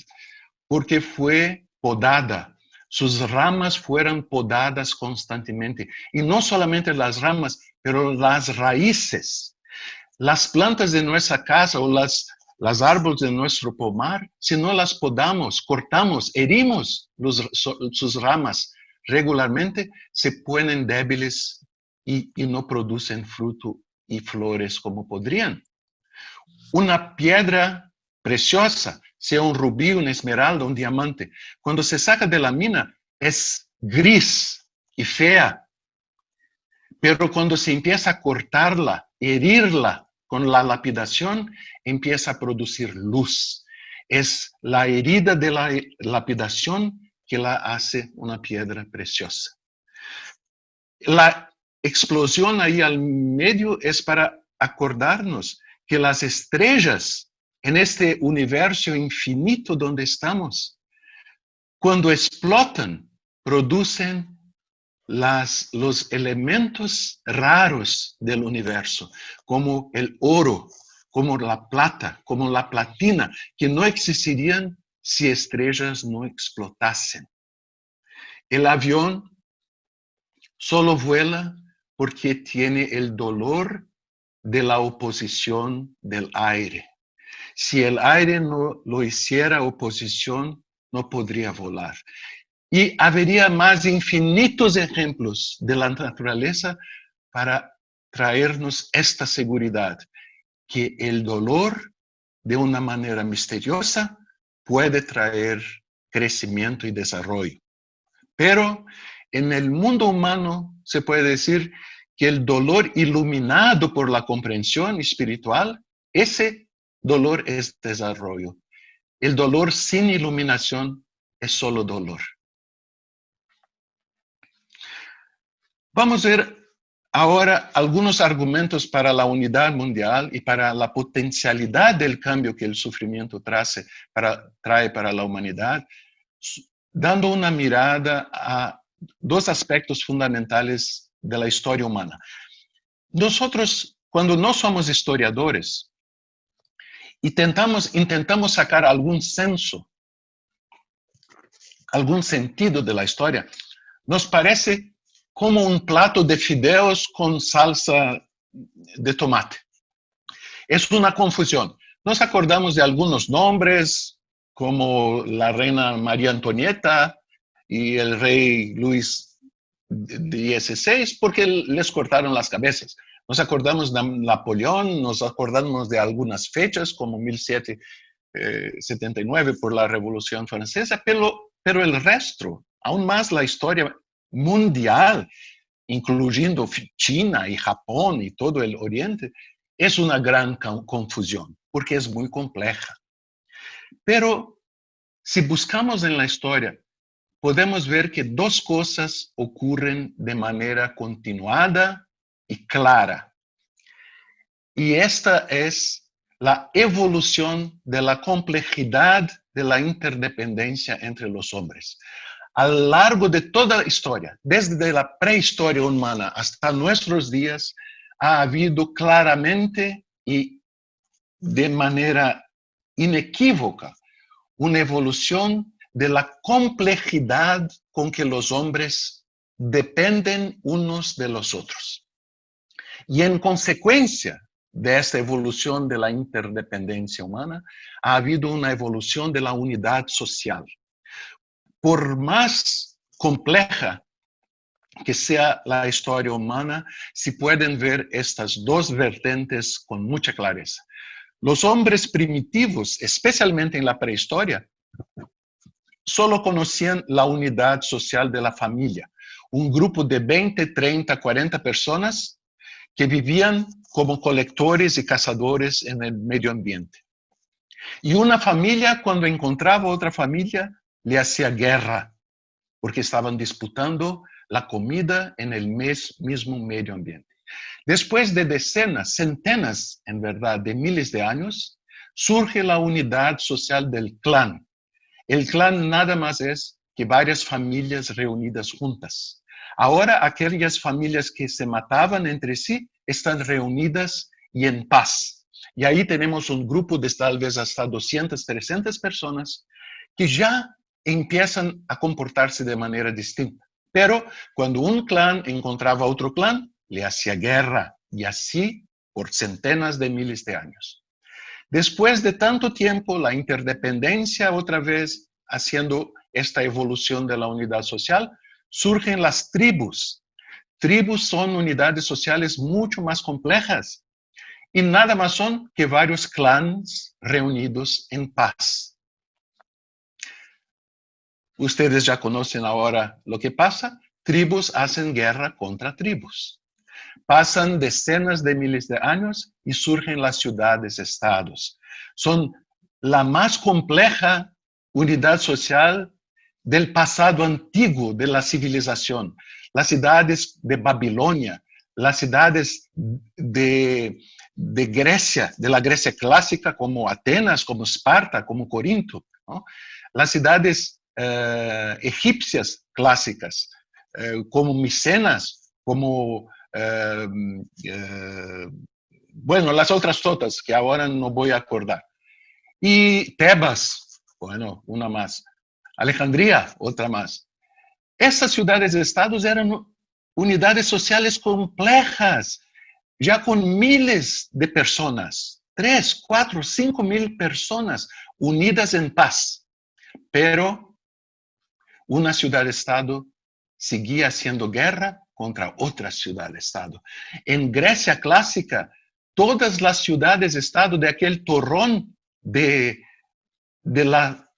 porque fue podada. Sus ramas fueron podadas constantemente. Y no solamente las ramas, pero las raíces. Las plantas de nuestra casa o las árboles de nuestro pomar, si no las podamos, cortamos, herimos sus ramas regularmente, se ponen débiles y no producen fruto y flores como podrían. Una piedra preciosa, sea un rubí, una esmeralda, un diamante, cuando se saca de la mina es gris y fea, pero cuando se empieza a cortarla, herirla con la lapidación, empieza a producir luz. Es la herida de la lapidación que la hace una piedra preciosa. La explosión ahí al medio es para acordarnos que las estrellas en este universo infinito donde estamos, cuando explotan, producen los elementos raros del universo, como el oro, como la plata, como la platina, que no existirían si estrellas no explotasen. El avión solo vuela porque tiene el dolor de la oposición del aire. Si el aire no lo hiciera oposición, no podría volar. Y habría más infinitos ejemplos de la naturaleza para traernos esta seguridad, que el dolor, de una manera misteriosa, puede traer crecimiento y desarrollo. Pero en el mundo humano se puede decir que el dolor iluminado por la comprensión espiritual, ese dolor es desarrollo. El dolor sin iluminación es solo dolor. Vamos a ver ahora algunos argumentos para la unidad mundial y para la potencialidad del cambio que el sufrimiento trae para la humanidad, dando una mirada a dos aspectos fundamentales de la historia humana. Nosotros, cuando no somos historiadores, intentamos sacar algún senso, algún sentido de la historia, nos parece como un plato de fideos con salsa de tomate. Es una confusión. Nos acordamos de algunos nombres, como la reina María Antonieta y el rey Luis XVI, porque les cortaron las cabezas. Nos acordamos de Napoleón, nos acordamos de algunas fechas, como 1779 por la Revolución Francesa, pero el resto, aún más la historia mundial, incluyendo China y Japón y todo el Oriente, es una gran confusión, porque es muy compleja. Pero si buscamos en la historia, podemos ver que dos cosas ocurren de manera continuada y clara. Y esta es la evolución de la complejidad de la interdependencia entre los hombres. A lo largo de toda la historia, desde la prehistoria humana hasta nuestros días, ha habido claramente y de manera inequívoca una evolución de la complejidad con que los hombres dependen unos de los otros. Y en consecuencia de esta evolución de la interdependencia humana, ha habido una evolución de la unidad social. Por más compleja que sea la historia humana, si pueden ver estas dos vertientes con mucha clareza. Los hombres primitivos, especialmente en la prehistoria, solo conocían la unidad social de la familia. Un grupo de 20, 30, 40 personas que vivían como colectores y cazadores en el medio ambiente. Y una familia, cuando encontraba otra familia, le hacía guerra, porque estaban disputando la comida en el mismo medio ambiente. Después de decenas, centenas, en verdad, de miles de años, surge la unidad social del clan. El clan nada más es que varias familias reunidas juntas. Ahora aquellas familias que se mataban entre sí están reunidas y en paz. Y ahí tenemos un grupo de tal vez hasta 200, 300 personas que ya empiezan a comportarse de manera distinta. Pero cuando un clan encontraba a otro clan, le hacía guerra, y así por centenas de miles de años. Después de tanto tiempo, la interdependencia otra vez haciendo esta evolución de la unidad social, surgen las tribus. Tribus son unidades sociales mucho más complejas y nada más son que varios clans reunidos en paz. Ustedes ya conocen ahora lo que pasa. Tribus hacen guerra contra tribus. Pasan decenas de miles de años y surgen las ciudades-estados. Son la más compleja unidad social del pasado antiguo de la civilización. Las ciudades de Babilonia, las ciudades de Grecia, de la Grecia clásica, como Atenas, como Esparta, como Corinto, ¿no? Las ciudades egipcias clásicas, como Micenas, como bueno, las otras todas que ahora no voy a acordar. Y Tebas, bueno, una más. Alejandría, otra más. Estas ciudades-estados eran unidades sociales complejas, ya con miles de personas, 3, 4, 5 mil personas unidas en paz. Pero una ciudad-estado seguía haciendo guerra contra otra ciudad-estado. En Grecia clásica, todas las ciudades-estado de aquel torrón de la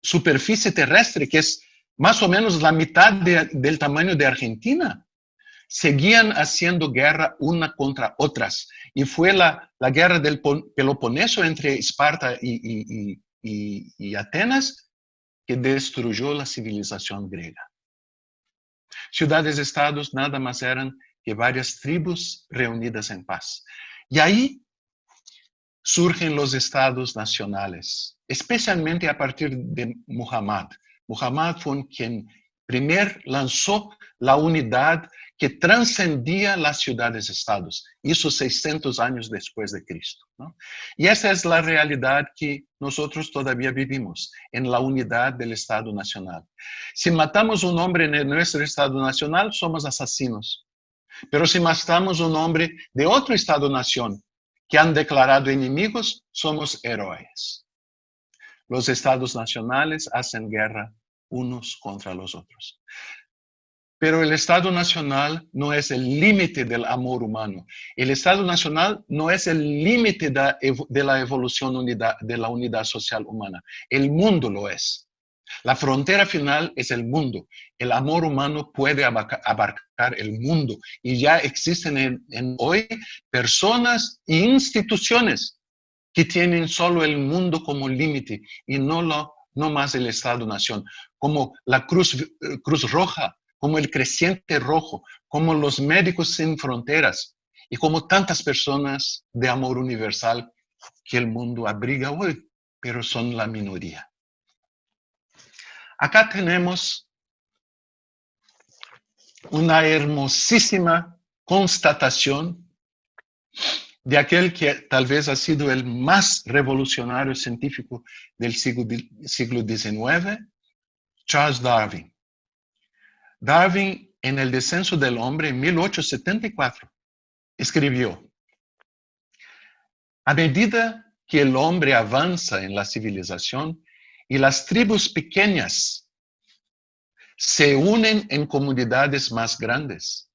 superficie terrestre, que es más o menos la mitad del tamaño de Argentina, seguían haciendo guerra una contra otras. Y fue la guerra del Peloponeso entre Esparta y Atenas que destruyó la civilización griega. Ciudades-estados nada más eran que varias tribus reunidas en paz. Y ahí surgen los estados nacionales, especialmente a partir de Muhammad. Muhammad fue quien primero lanzó la unidad que trascendía las ciudades-estados, hizo 600 años después de Cristo, ¿no? Y esa es la realidad que nosotros todavía vivimos, en la unidad del Estado Nacional. Si matamos un hombre en nuestro Estado Nacional, somos asesinos. Pero si matamos un hombre de otro Estado-Nación que han declarado enemigos, somos héroes. Los Estados nacionales hacen guerra unos contra los otros. Pero el Estado Nacional no es el límite del amor humano. El Estado Nacional no es el límite de la evolución de la unidad social humana. El mundo lo es. La frontera final es el mundo. El amor humano puede abarcar el mundo. Y ya existen hoy personas e instituciones que tienen solo el mundo como límite y no más el Estado-Nación. Como la Cruz Roja, como el Creciente Rojo, como los Médicos Sin Fronteras y como tantas personas de amor universal que el mundo abriga hoy, pero son la minoría. Acá tenemos una hermosísima constatación de aquel que tal vez ha sido el más revolucionario científico del siglo XIX, Charles Darwin. Darwin, en El descenso del hombre, en 1874, escribió: a medida que el hombre avanza en la civilización y las tribus pequeñas se unen en comunidades más grandes,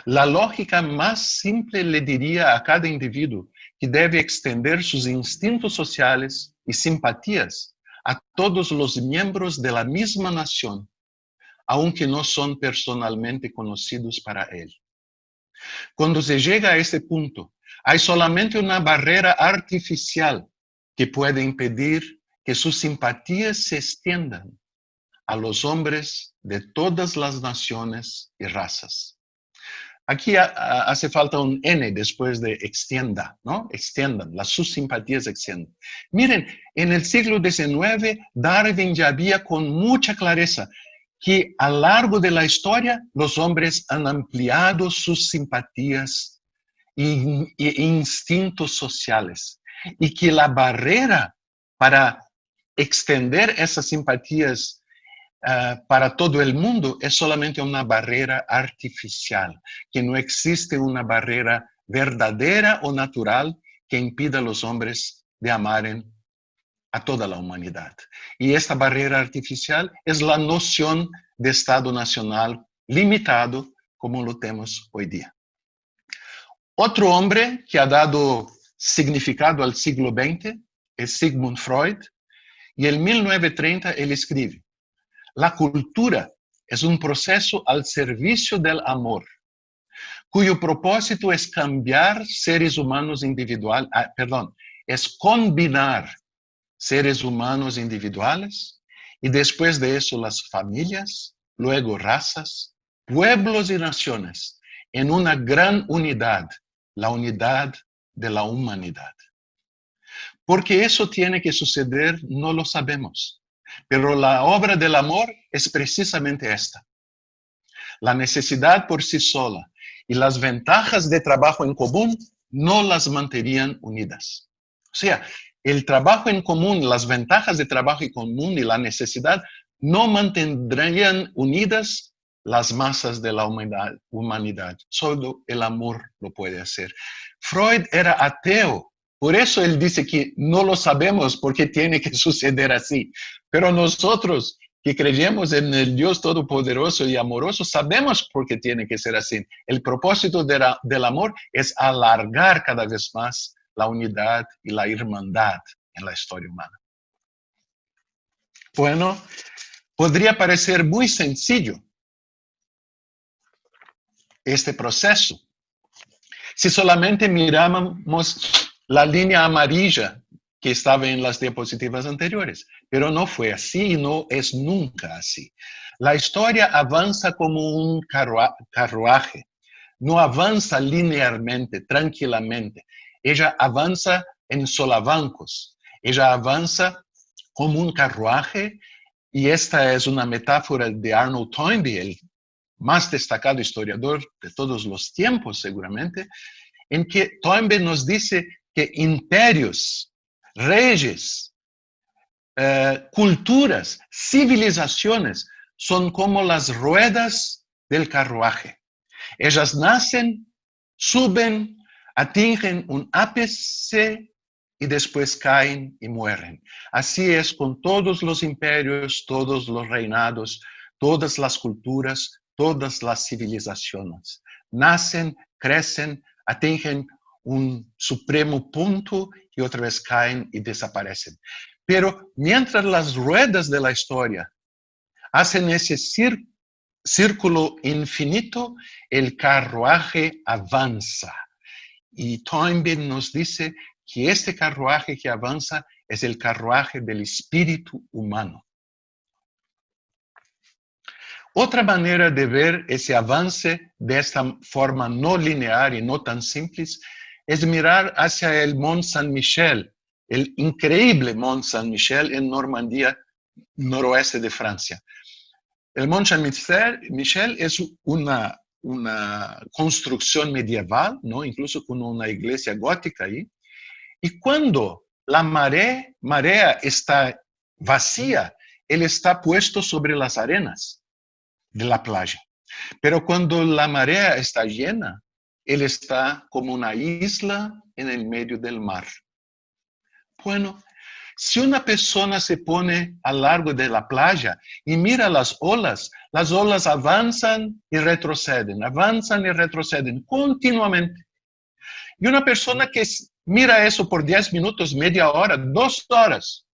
la lógica más simple le diría a cada individuo que debe extender sus instintos sociales y simpatías a todos los miembros de la misma nación, aunque no son personalmente conocidos para él. Cuando se llega a ese punto, hay solamente una barrera artificial que puede impedir que sus simpatías se extiendan a los hombres de todas las naciones y razas. Aquí hace falta un N después de extienda, ¿no? Extiendan, sus simpatías extiendan. Miren, en el siglo XIX, Darwin ya había con mucha clareza que a lo largo de la historia los hombres han ampliado sus simpatías e instintos sociales y que la barrera para extender esas simpatías para todo el mundo es solamente una barrera artificial, que no existe una barrera verdadera o natural que impida a los hombres de amar a toda la humanidad. Y esta barrera artificial es la noción de Estado nacional limitado como lo tenemos hoy día. Otro hombre que ha dado significado al siglo XX es Sigmund Freud, y en 1930 él escribe: la cultura es un proceso al servicio del amor, cuyo propósito es cambiar seres humanos individuales, es combinar seres humanos individuales y después de eso las familias, luego razas, pueblos y naciones en una gran unidad, la unidad de la humanidad. Porque eso tiene que suceder, no lo sabemos. Pero la obra del amor es precisamente esta. La necesidad por sí sola y las ventajas de trabajo en común no las mantendrían unidas. O sea, el trabajo en común, las ventajas de trabajo en común y la necesidad no mantendrían unidas las masas de la humanidad. Solo el amor lo puede hacer. Freud era ateo. Por eso él dice que no lo sabemos porque tiene que suceder así. Pero nosotros que creemos en el Dios Todopoderoso y Amoroso, sabemos por qué tiene que ser así. El propósito del amor es alargar cada vez más la unidad y la hermandad en la historia humana. Bueno, podría parecer muy sencillo este proceso si solamente miramos la línea amarilla que estaba en las diapositivas anteriores. Pero no fue así y no es nunca así. La historia avanza como un carruaje. No avanza linealmente, tranquilamente. Ella avanza en solavancos. Ella avanza como un carruaje, y esta es una metáfora de Arnold Toynbee, el más destacado historiador de todos los tiempos seguramente, en que Toynbee nos dice que imperios, reyes, culturas, civilizaciones son como las ruedas del carruaje. Ellas nacen, suben, atingen un ápice y después caen y mueren. Así es con todos los imperios, todos los reinados, todas las culturas, todas las civilizaciones. Nacen, crecen, atingen un supremo punto y otra vez caen y desaparecen. Pero mientras las ruedas de la historia hacen ese círculo infinito, el carruaje avanza. Y Toynbee nos dice que este carruaje que avanza es el carruaje del espíritu humano. Otra manera de ver ese avance de esta forma no lineal y no tan simple es mirar hacia el Mont Saint-Michel, el increíble Mont Saint-Michel en Normandía, noroeste de Francia. El Mont Saint-Michel es una construcción medieval, ¿no? Incluso con una iglesia gótica ahí. Y cuando la marea está vacía, él está puesto sobre las arenas de la playa. Pero cuando la marea está llena, él está como una isla en el medio del mar. Bueno, si una persona se pone a lo largo de la playa y mira las olas avanzan y retroceden continuamente. Y una persona que mira eso por 10 minutos, media hora, 2 horas,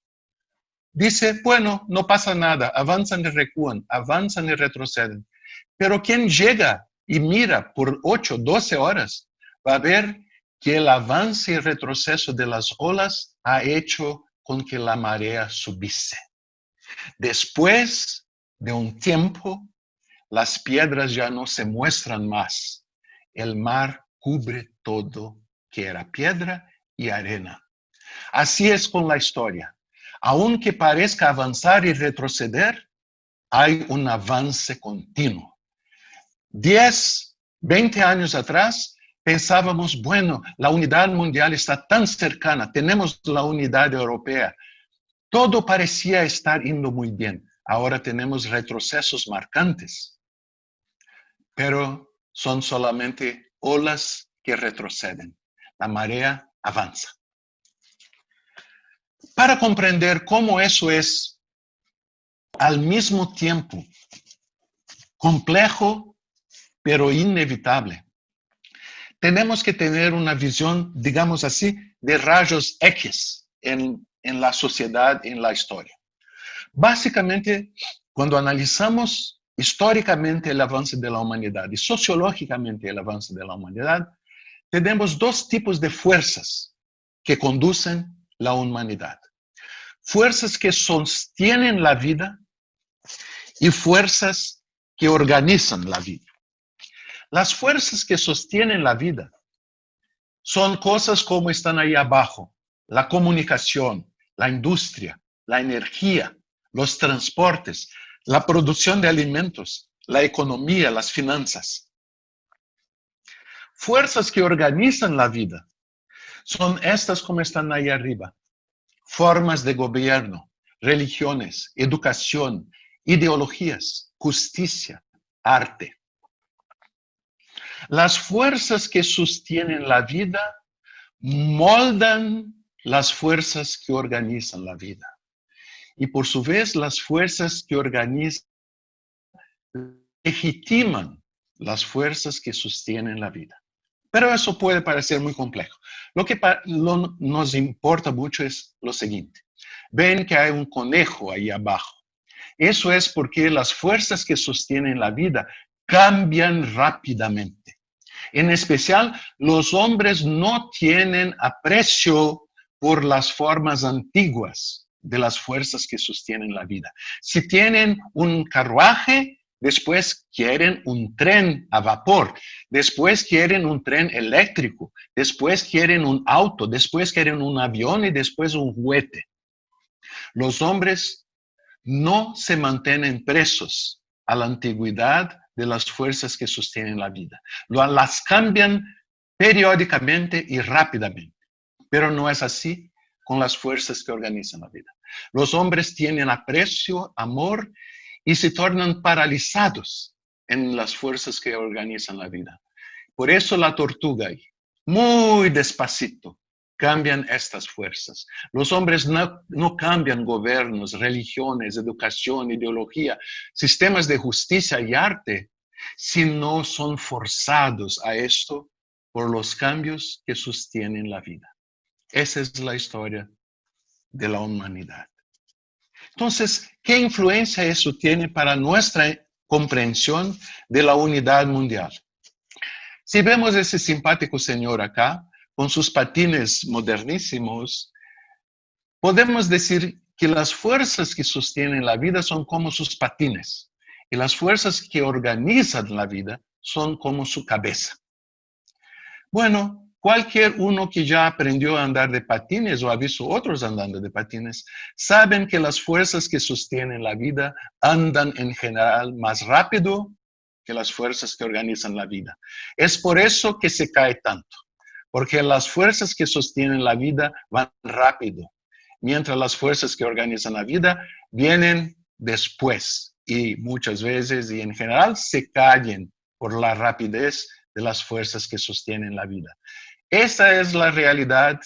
dice, bueno, no pasa nada, avanzan y recúan, avanzan y retroceden. Pero quien llega y mira por 8, 12 horas, va a ver que el avance y retroceso de las olas ha hecho con que la marea subiese. Después de un tiempo, las piedras ya no se muestran más. el mar cubre todo, que era piedra y arena. Así es con la historia. Aunque parezca avanzar y retroceder, hay un avance continuo. 10, 20 años atrás, pensábamos, bueno, la unidad mundial está tan cercana, tenemos la unidad europea. Todo parecía estar yendo muy bien. Ahora tenemos retrocesos marcantes, pero son solamente olas que retroceden. La marea avanza. Para comprender cómo eso es al mismo tiempo complejo, pero inevitable, tenemos que tener una visión, digamos así, de rayos X en la sociedad, en la historia. Básicamente, cuando analizamos históricamente el avance de la humanidad y sociológicamente el avance de la humanidad, tenemos dos tipos de fuerzas que conducen la humanidad. Fuerzas que sostienen la vida y fuerzas que organizan la vida. Las fuerzas que sostienen la vida son cosas como están ahí abajo: la comunicación, la industria, la energía, los transportes, la producción de alimentos, la economía, las finanzas. Fuerzas que organizan la vida son estas como están ahí arriba: formas de gobierno, religiones, educación, ideologías, justicia, arte. Las fuerzas que sostienen la vida moldan las fuerzas que organizan la vida. Y por su vez, las fuerzas que organizan legitiman las fuerzas que sostienen la vida. Pero eso puede parecer muy complejo. Lo que nos importa mucho es lo siguiente. Ven que hay un conejo ahí abajo. Eso es porque las fuerzas que sostienen la vida cambian rápidamente. En especial, los hombres no tienen aprecio por las formas antiguas de las fuerzas que sostienen la vida. Si tienen un carruaje, después quieren un tren a vapor, después quieren un tren eléctrico, después quieren un auto, después quieren un avión y después un juguete. Los hombres no se mantienen presos a la antigüedad de las fuerzas que sostienen la vida. Las cambian periódicamente y rápidamente, pero no es así con las fuerzas que organizan la vida. Los hombres tienen aprecio, amor y se tornan paralizados en las fuerzas que organizan la vida. Por eso la tortuga ahí, muy despacito, cambian estas fuerzas. Los hombres no cambian gobiernos, religiones, educación, ideología, sistemas de justicia y arte, si no son forzados a esto por los cambios que sostienen la vida. Esa es la historia de la humanidad. Entonces, ¿qué influencia eso tiene para nuestra comprensión de la unidad mundial? Si vemos ese simpático señor acá, con sus patines modernísimos, podemos decir que las fuerzas que sostienen la vida son como sus patines, y las fuerzas que organizan la vida son como su cabeza. Bueno, cualquier uno que ya aprendió a andar de patines o ha visto otros andando de patines, saben que las fuerzas que sostienen la vida andan en general más rápido que las fuerzas que organizan la vida. Es por eso que se cae tanto, porque las fuerzas que sostienen la vida van rápido, mientras las fuerzas que organizan la vida vienen después y muchas veces y en general se caen por la rapidez de las fuerzas que sostienen la vida. Esa es la realidad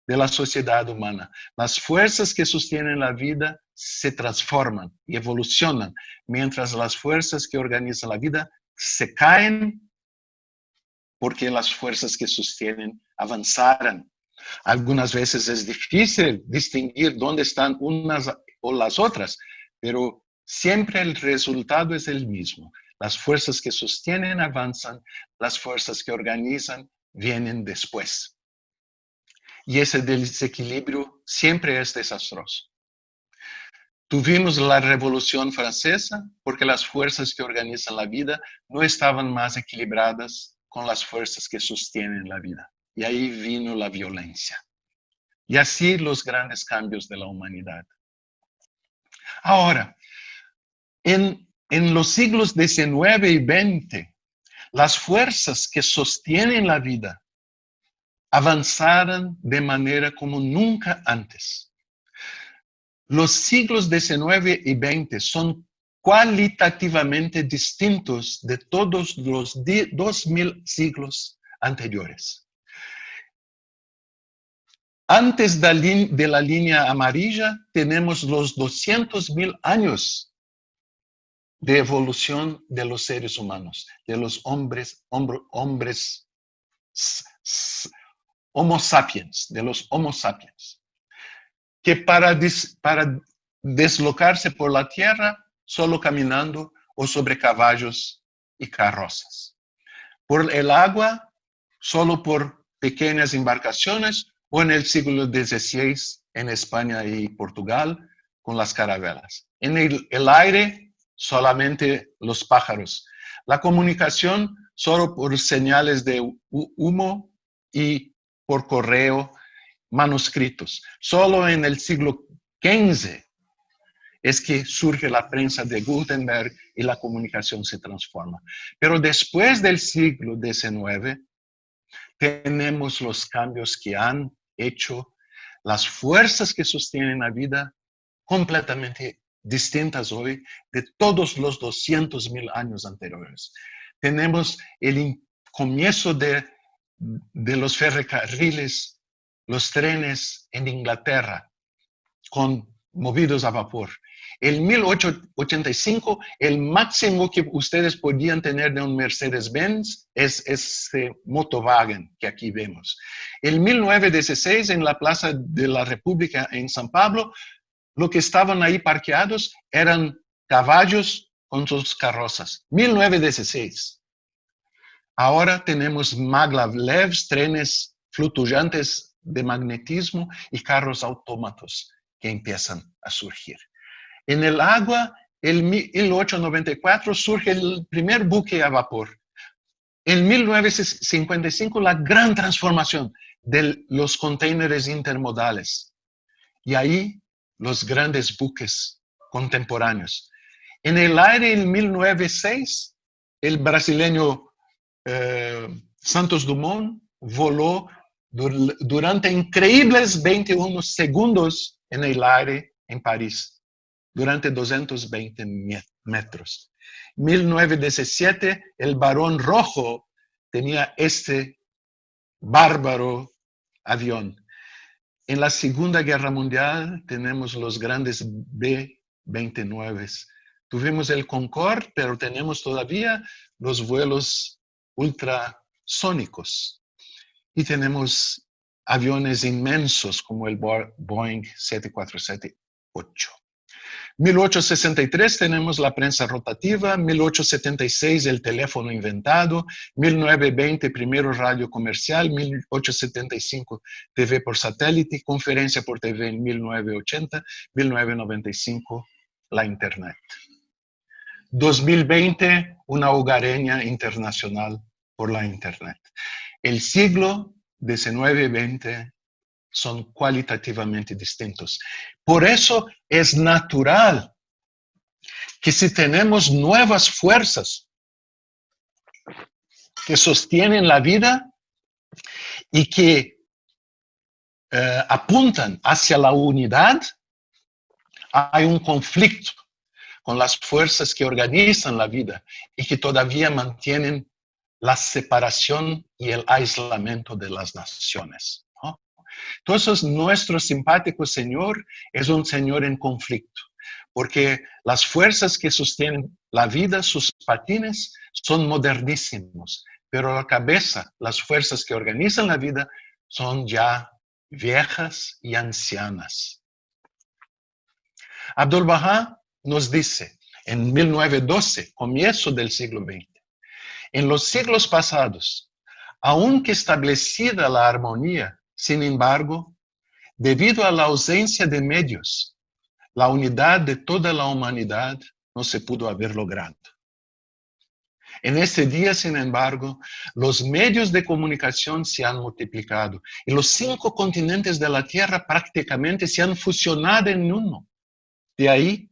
de la sociedad humana. Las fuerzas que sostienen la vida se transforman y evolucionan, mientras las fuerzas que organizan la vida se caen porque las fuerzas que sostienen avanzaran. Algunas veces es difícil distinguir dónde están unas o las otras, pero siempre el resultado es el mismo. Las fuerzas que sostienen avanzan, las fuerzas que organizan vienen después. Y ese desequilibrio siempre es desastroso. Tuvimos la Revolución Francesa porque las fuerzas que organizan la vida no estaban más equilibradas con las fuerzas que sostienen la vida. Y ahí vino la violencia. Y así los grandes cambios de la humanidad. Ahora, en los siglos XIX y XX, las fuerzas que sostienen la vida avanzaron de manera como nunca antes. Los siglos XIX y XX son cualitativamente distintos de todos los 2000 siglos anteriores. Antes de la línea amarilla tenemos los 200.000 años de evolución de los seres humanos, de los hombres Homo sapiens, de los Homo sapiens, que para deslocarse por la tierra, solo caminando o sobre caballos y carrozas. Por el agua, solo por pequeñas embarcaciones, o en el siglo XVI en España y Portugal con las carabelas. En el aire, solamente los pájaros. La comunicación solo por señales de humo y por correo manuscritos. Solo en el siglo XV es que surge la prensa de Gutenberg y la comunicación se transforma. Pero después del siglo XIX, tenemos los cambios que han hecho las fuerzas que sostienen la vida completamente distintas hoy de todos los 200.000 años anteriores. Tenemos el comienzo de los ferrocarriles, los trenes en Inglaterra, movidos a vapor. En 1885, el máximo que ustedes podían tener de un Mercedes-Benz es ese motowagen que aquí vemos. En 1916, en la Plaza de la República en San Pablo, lo que estaban ahí parqueados eran caballos con sus carrozas. 1916. Ahora tenemos maglevs, trenes fluctuantes de magnetismo y carros autómatos que empiezan a surgir. En el agua, en 1894 surge el primer buque a vapor. En 1955, la gran transformación de los contenedores intermodales. Y ahí, los grandes buques contemporáneos. En el aire, en 1906, el brasileño Santos Dumont voló durante increíbles 21 segundos en el aire en París. Durante 220 metros. En 1917, el Barón Rojo tenía este bárbaro avión. En la Segunda Guerra Mundial tenemos los grandes B-29. Tuvimos el Concorde, pero tenemos todavía los vuelos ultrasónicos. Y tenemos aviones inmensos como el Boeing 747-8. 1863 tenemos la prensa rotativa, 1876 el teléfono inventado, 1920 primero radio comercial, 1875 TV por satélite, conferencia por TV en 1980, 1995 la internet. 2020 una hogareña internacional por la internet. El siglo XIX y XX son cualitativamente distintos. Por eso es natural que si tenemos nuevas fuerzas que sostienen la vida y que apuntan hacia la unidad, hay un conflicto con las fuerzas que organizan la vida y que todavía mantienen la separación y el aislamiento de las naciones. Entonces, nuestro simpático Señor es un Señor en conflicto, porque las fuerzas que sostienen la vida, sus patines, son modernísimos, pero la cabeza, las fuerzas que organizan la vida, son ya viejas y ancianas. Abdu'l-Bahá nos dice, en 1912, comienzo del siglo XX, en los siglos pasados, aunque establecida la armonía, sin embargo, debido a la ausencia de medios, la unidad de toda la humanidad no se pudo haber logrado. En este día, sin embargo, los medios de comunicación se han multiplicado y los 5 continentes de la Tierra prácticamente se han fusionado en uno. De ahí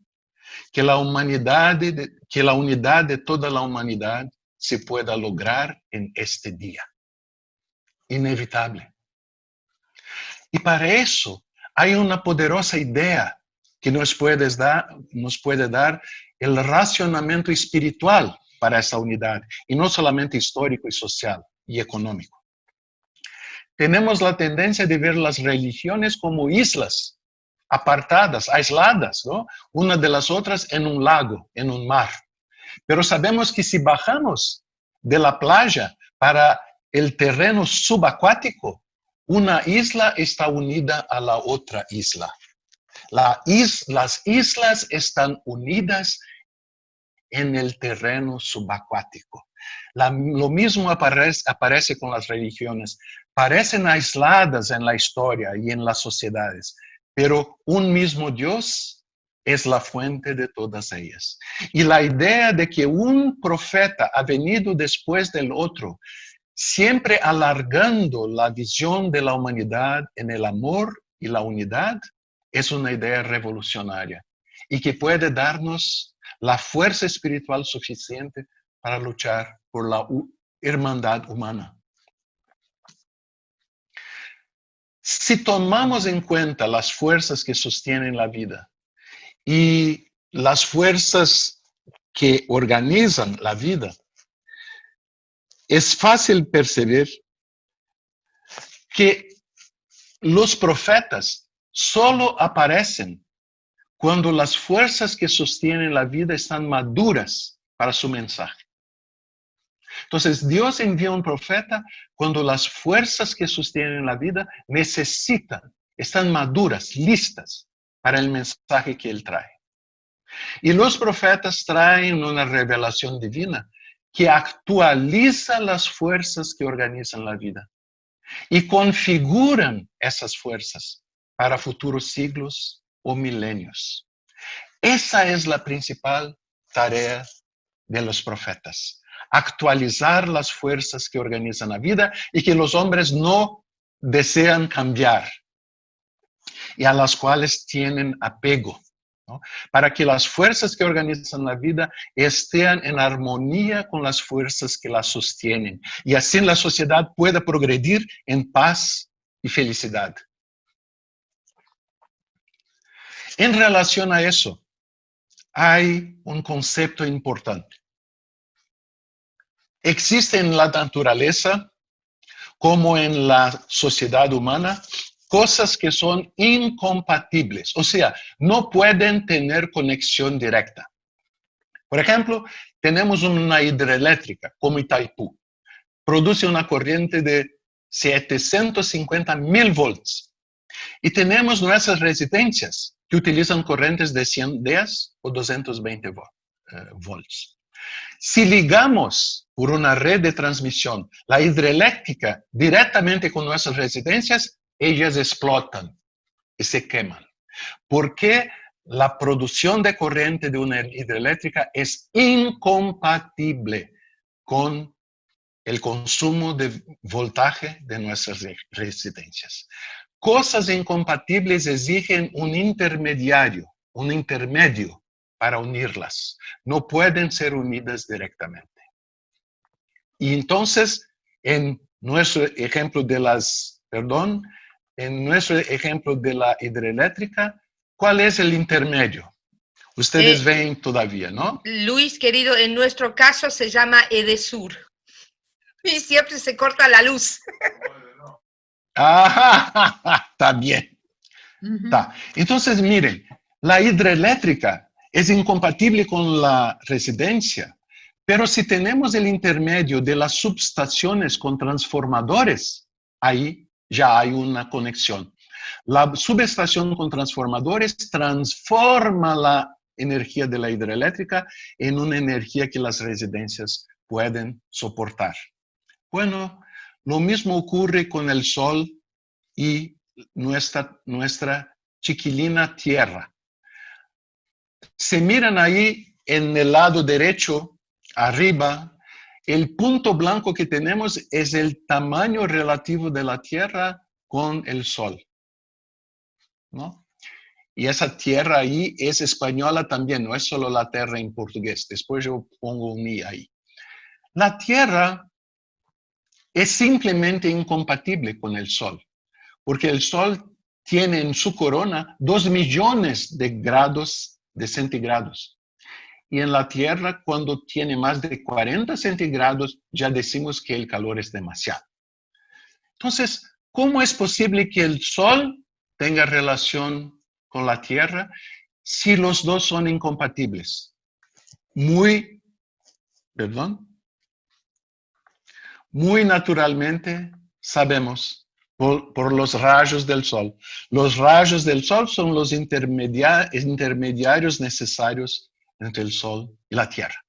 que la unidad de toda la humanidad se pueda lograr en este día. Inevitable. Y para eso hay una poderosa idea que nos puede dar el racionamiento espiritual para esa unidad, y no solamente histórico y social y económico. Tenemos la tendencia de ver las religiones como islas, apartadas, aisladas, ¿no? Una de las otras en un lago, en un mar. Pero sabemos que si bajamos de la playa para el terreno subacuático, una isla está unida a la otra isla. Las islas están unidas en el terreno subacuático. Lo mismo aparece con las religiones. Parecen aisladas en la historia y en las sociedades, pero un mismo Dios es la fuente de todas ellas. Y la idea de que un profeta ha venido después del otro, siempre alargando la visión de la humanidad en el amor y la unidad, es una idea revolucionaria y que puede darnos la fuerza espiritual suficiente para luchar por la hermandad humana. Si tomamos en cuenta las fuerzas que sostienen la vida y las fuerzas que organizan la vida, es fácil percibir que los profetas solo aparecen cuando las fuerzas que sostienen la vida están maduras para su mensaje. Entonces, Dios envía un profeta cuando las fuerzas que sostienen la vida están maduras, listas para el mensaje que Él trae. Y los profetas traen una revelación divina que actualiza las fuerzas que organizan la vida y configuran esas fuerzas para futuros siglos o milenios. Esa es la principal tarea de los profetas: actualizar las fuerzas que organizan la vida y que los hombres no desean cambiar y a las cuales tienen apego, ¿no? Para que las fuerzas que organizan la vida estén en armonía con las fuerzas que la sostienen y así la sociedad pueda progredir en paz y felicidad. En relación a eso, hay un concepto importante. Existe en la naturaleza, como en la sociedad humana, cosas que son incompatibles, o sea, no pueden tener conexión directa. Por ejemplo, tenemos una hidroeléctrica como Itaipú. Produce una corriente de 750.000 volts. Y tenemos nuestras residencias que utilizan corrientes de 110 o 220 volts. Si ligamos por una red de transmisión la hidroeléctrica directamente con nuestras residencias, ellas explotan y se queman. Porque la producción de corriente de una hidroeléctrica es incompatible con el consumo de voltaje de nuestras residencias. Cosas incompatibles exigen un intermedio para unirlas. No pueden ser unidas directamente. Y entonces, en nuestro ejemplo de la hidroeléctrica, ¿cuál es el intermedio? Ustedes ven todavía, ¿no? Luis, querido, en nuestro caso se llama Edesur. Y siempre se corta la luz. Ah, está bien. Tá. Entonces, miren, la hidroeléctrica es incompatible con la residencia, pero si tenemos el intermedio de las subestaciones con transformadores, ahí ya hay una conexión. La subestación con transformadores transforma la energía de la hidroeléctrica en una energía que las residencias pueden soportar. Bueno, lo mismo ocurre con el Sol y nuestra chiquilina Tierra. Se miran ahí en el lado derecho, arriba, el punto blanco que tenemos es el tamaño relativo de la Tierra con el Sol, ¿no? Y esa tierra ahí es española también, no es solo la tierra en portugués. Después yo pongo un i ahí. La Tierra es simplemente incompatible con el Sol, porque el Sol tiene en su corona 2 millones de grados de centígrados. Y en la Tierra, cuando tiene más de 40 centígrados, ya decimos que el calor es demasiado. Entonces, ¿cómo es posible que el Sol tenga relación con la Tierra si los dos son incompatibles? Muy naturalmente sabemos por los rayos del Sol. Los rayos del Sol son los intermediarios necesarios entre el Sol y la Tierra.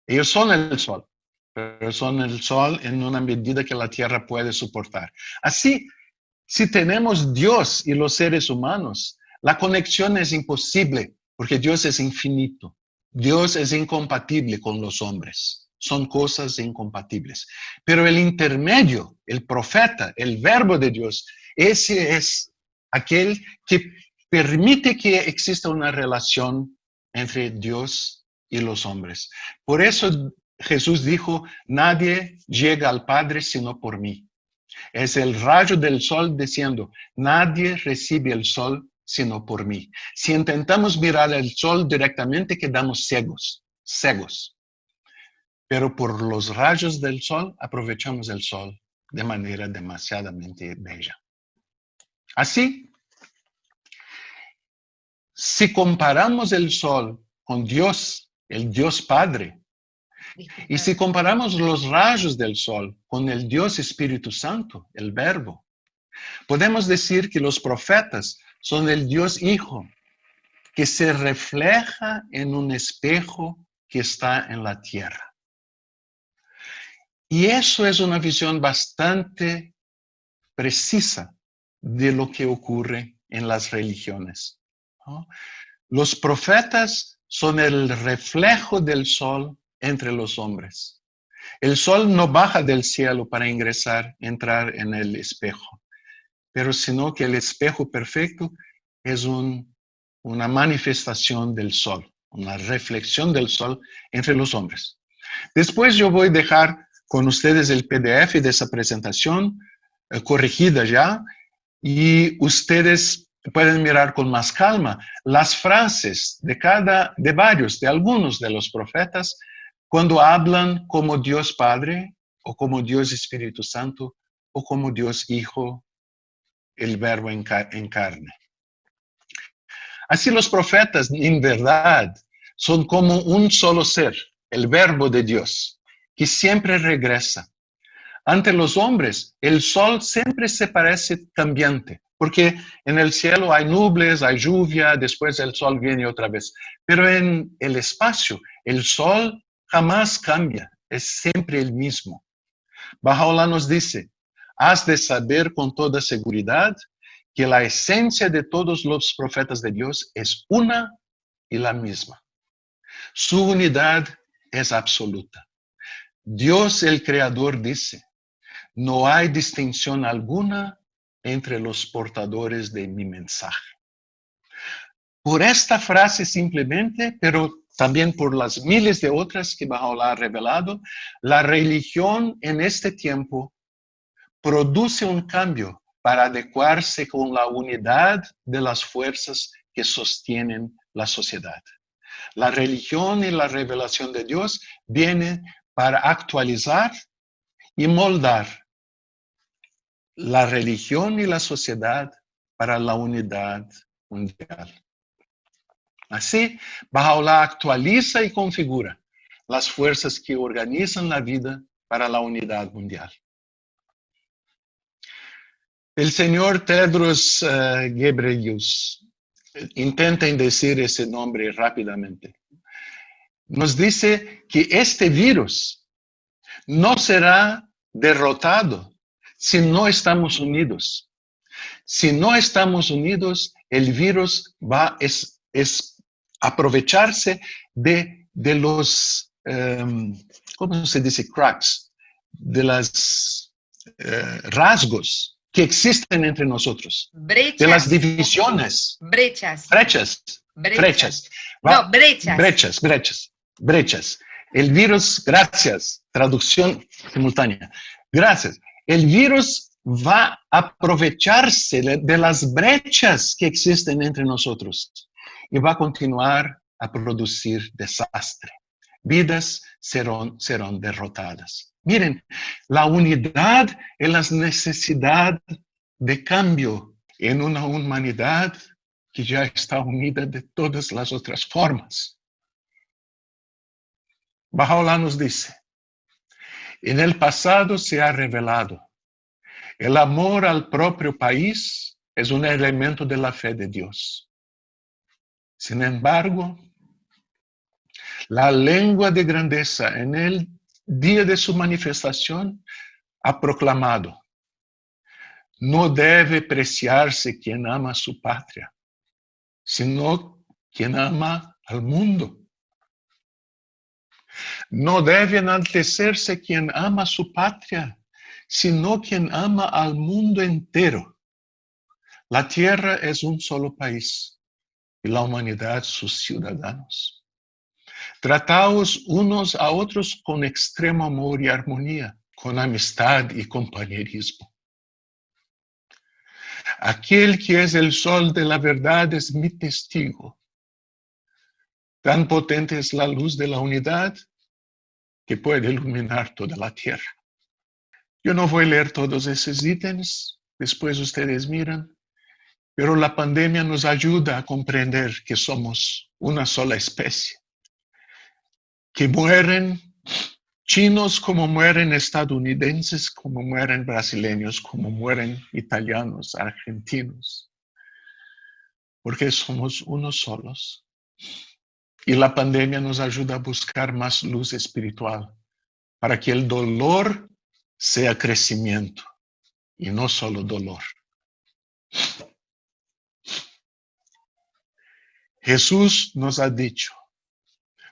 Ellos son el Sol, pero son el Sol en una medida que la Tierra puede soportar. Así, si tenemos Dios y los seres humanos, la conexión es imposible, porque Dios es infinito. Dios es incompatible con los hombres. Son cosas incompatibles. Pero el intermedio, el profeta, el verbo de Dios, ese es aquel que permite que exista una relación entre Dios y los hombres. Por eso Jesús dijo, nadie llega al Padre sino por mí. Es el rayo del sol diciendo, nadie recibe el sol sino por mí. Si intentamos mirar el sol directamente, quedamos ciegos. Pero por los rayos del sol, aprovechamos el sol de manera demasiadamente bella. Así, si comparamos el sol con Dios, el Dios Padre, y si comparamos los rayos del sol con el Dios Espíritu Santo, el Verbo, podemos decir que los profetas son el Dios Hijo, que se refleja en un espejo que está en la tierra. Y eso es una visión bastante precisa de lo que ocurre en las religiones, ¿no? Los profetas son el reflejo del sol entre los hombres. El sol no baja del cielo para entrar en el espejo, pero sino que el espejo perfecto es una manifestación del sol, una reflexión del sol entre los hombres. Después yo voy a dejar con ustedes el PDF de esa presentación corregida ya, y ustedes pueden mirar con más calma las frases de algunos de los profetas cuando hablan como Dios Padre, o como Dios Espíritu Santo, o como Dios Hijo, el Verbo en carne. Así los profetas, en verdad, son como un solo ser, el Verbo de Dios, que siempre regresa. Ante los hombres, el sol siempre se parece cambiante, porque en el cielo hay nubes, hay lluvia, después el sol viene otra vez. Pero en el espacio, el sol jamás cambia, es siempre el mismo. Baha'u'lláh nos dice, has de saber con toda seguridad que la esencia de todos los profetas de Dios es una y la misma. Su unidad es absoluta. Dios el Creador dice, no hay distinción alguna entre los portadores de mi mensaje. Por esta frase simplemente, pero también por las miles de otras que Baha'u'lláh ha revelado, la religión en este tiempo produce un cambio para adecuarse con la unidad de las fuerzas que sostienen la sociedad. La religión y la revelación de Dios vienen para actualizar y moldar la religión y la sociedad para la unidad mundial. Así, Baha'u'lláh actualiza y configura las fuerzas que organizan la vida para la unidad mundial. El señor Tedros Ghebreyesus, intenten decir ese nombre rápidamente, nos dice que este virus no será derrotado si no estamos unidos. Si no estamos unidos, el virus va a aprovecharse de los ¿cómo se dice? Cracks, de las rasgos que existen entre nosotros. Brechas. De las divisiones. Brechas. Brechas. No, brechas. Brechas. El virus, gracias, traducción simultánea. Gracias. El virus va a aprovecharse de las brechas que existen entre nosotros y va a continuar a producir desastre. Vidas serán derrotadas. Miren, la unidad es la necesidad de cambio en una humanidad que ya está unida de todas las otras formas. Baha'u'lláh nos dice, en el pasado se ha revelado, el amor al propio país es un elemento de la fe de Dios. Sin embargo, la lengua de grandeza en el día de su manifestación ha proclamado, no debe preciarse quien ama su patria, sino quien ama al mundo. No debe enaltecerse quien ama su patria, sino quien ama al mundo entero. La tierra es un solo país y la humanidad sus ciudadanos. Trataos unos a otros con extremo amor y armonía, con amistad y compañerismo. Aquel que es el sol de la verdad es mi testigo. Tan potente es la luz de la unidad que puede iluminar toda la tierra. Yo no voy a leer todos esos ítems, después ustedes miran, pero la pandemia nos ayuda a comprender que somos una sola especie, que mueren chinos como mueren estadounidenses, como mueren brasileños, como mueren italianos, argentinos, porque somos unos solos. Y la pandemia nos ayuda a buscar más luz espiritual para que el dolor sea crecimiento y no solo dolor. Jesús nos ha dicho,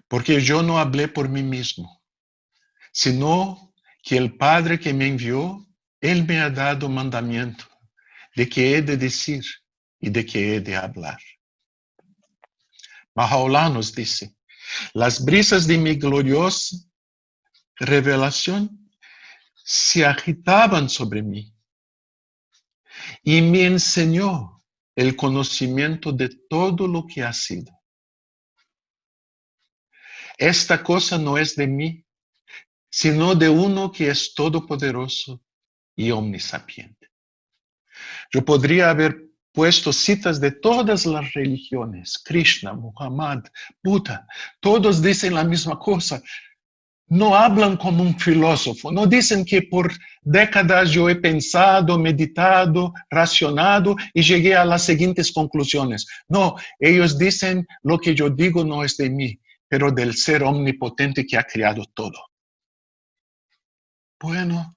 porque yo no hablé por mí mismo, sino que el Padre que me envió, Él me ha dado mandamiento de que he de decir y de que he de hablar. Baha'u'lláh nos dice, las brisas de mi gloriosa revelación se agitaban sobre mí y me enseñó el conocimiento de todo lo que ha sido. Esta cosa no es de mí, sino de uno que es todopoderoso y omnisapiente. Yo podría haber puesto citas de todas las religiones, Krishna, Muhammad, Buda, todos dicen la misma cosa. No hablan como un filósofo, no dicen que por décadas yo he pensado, meditado, racionado y llegué a las siguientes conclusiones. No, ellos dicen lo que yo digo no es de mí, pero del ser omnipotente que ha creado todo. Bueno,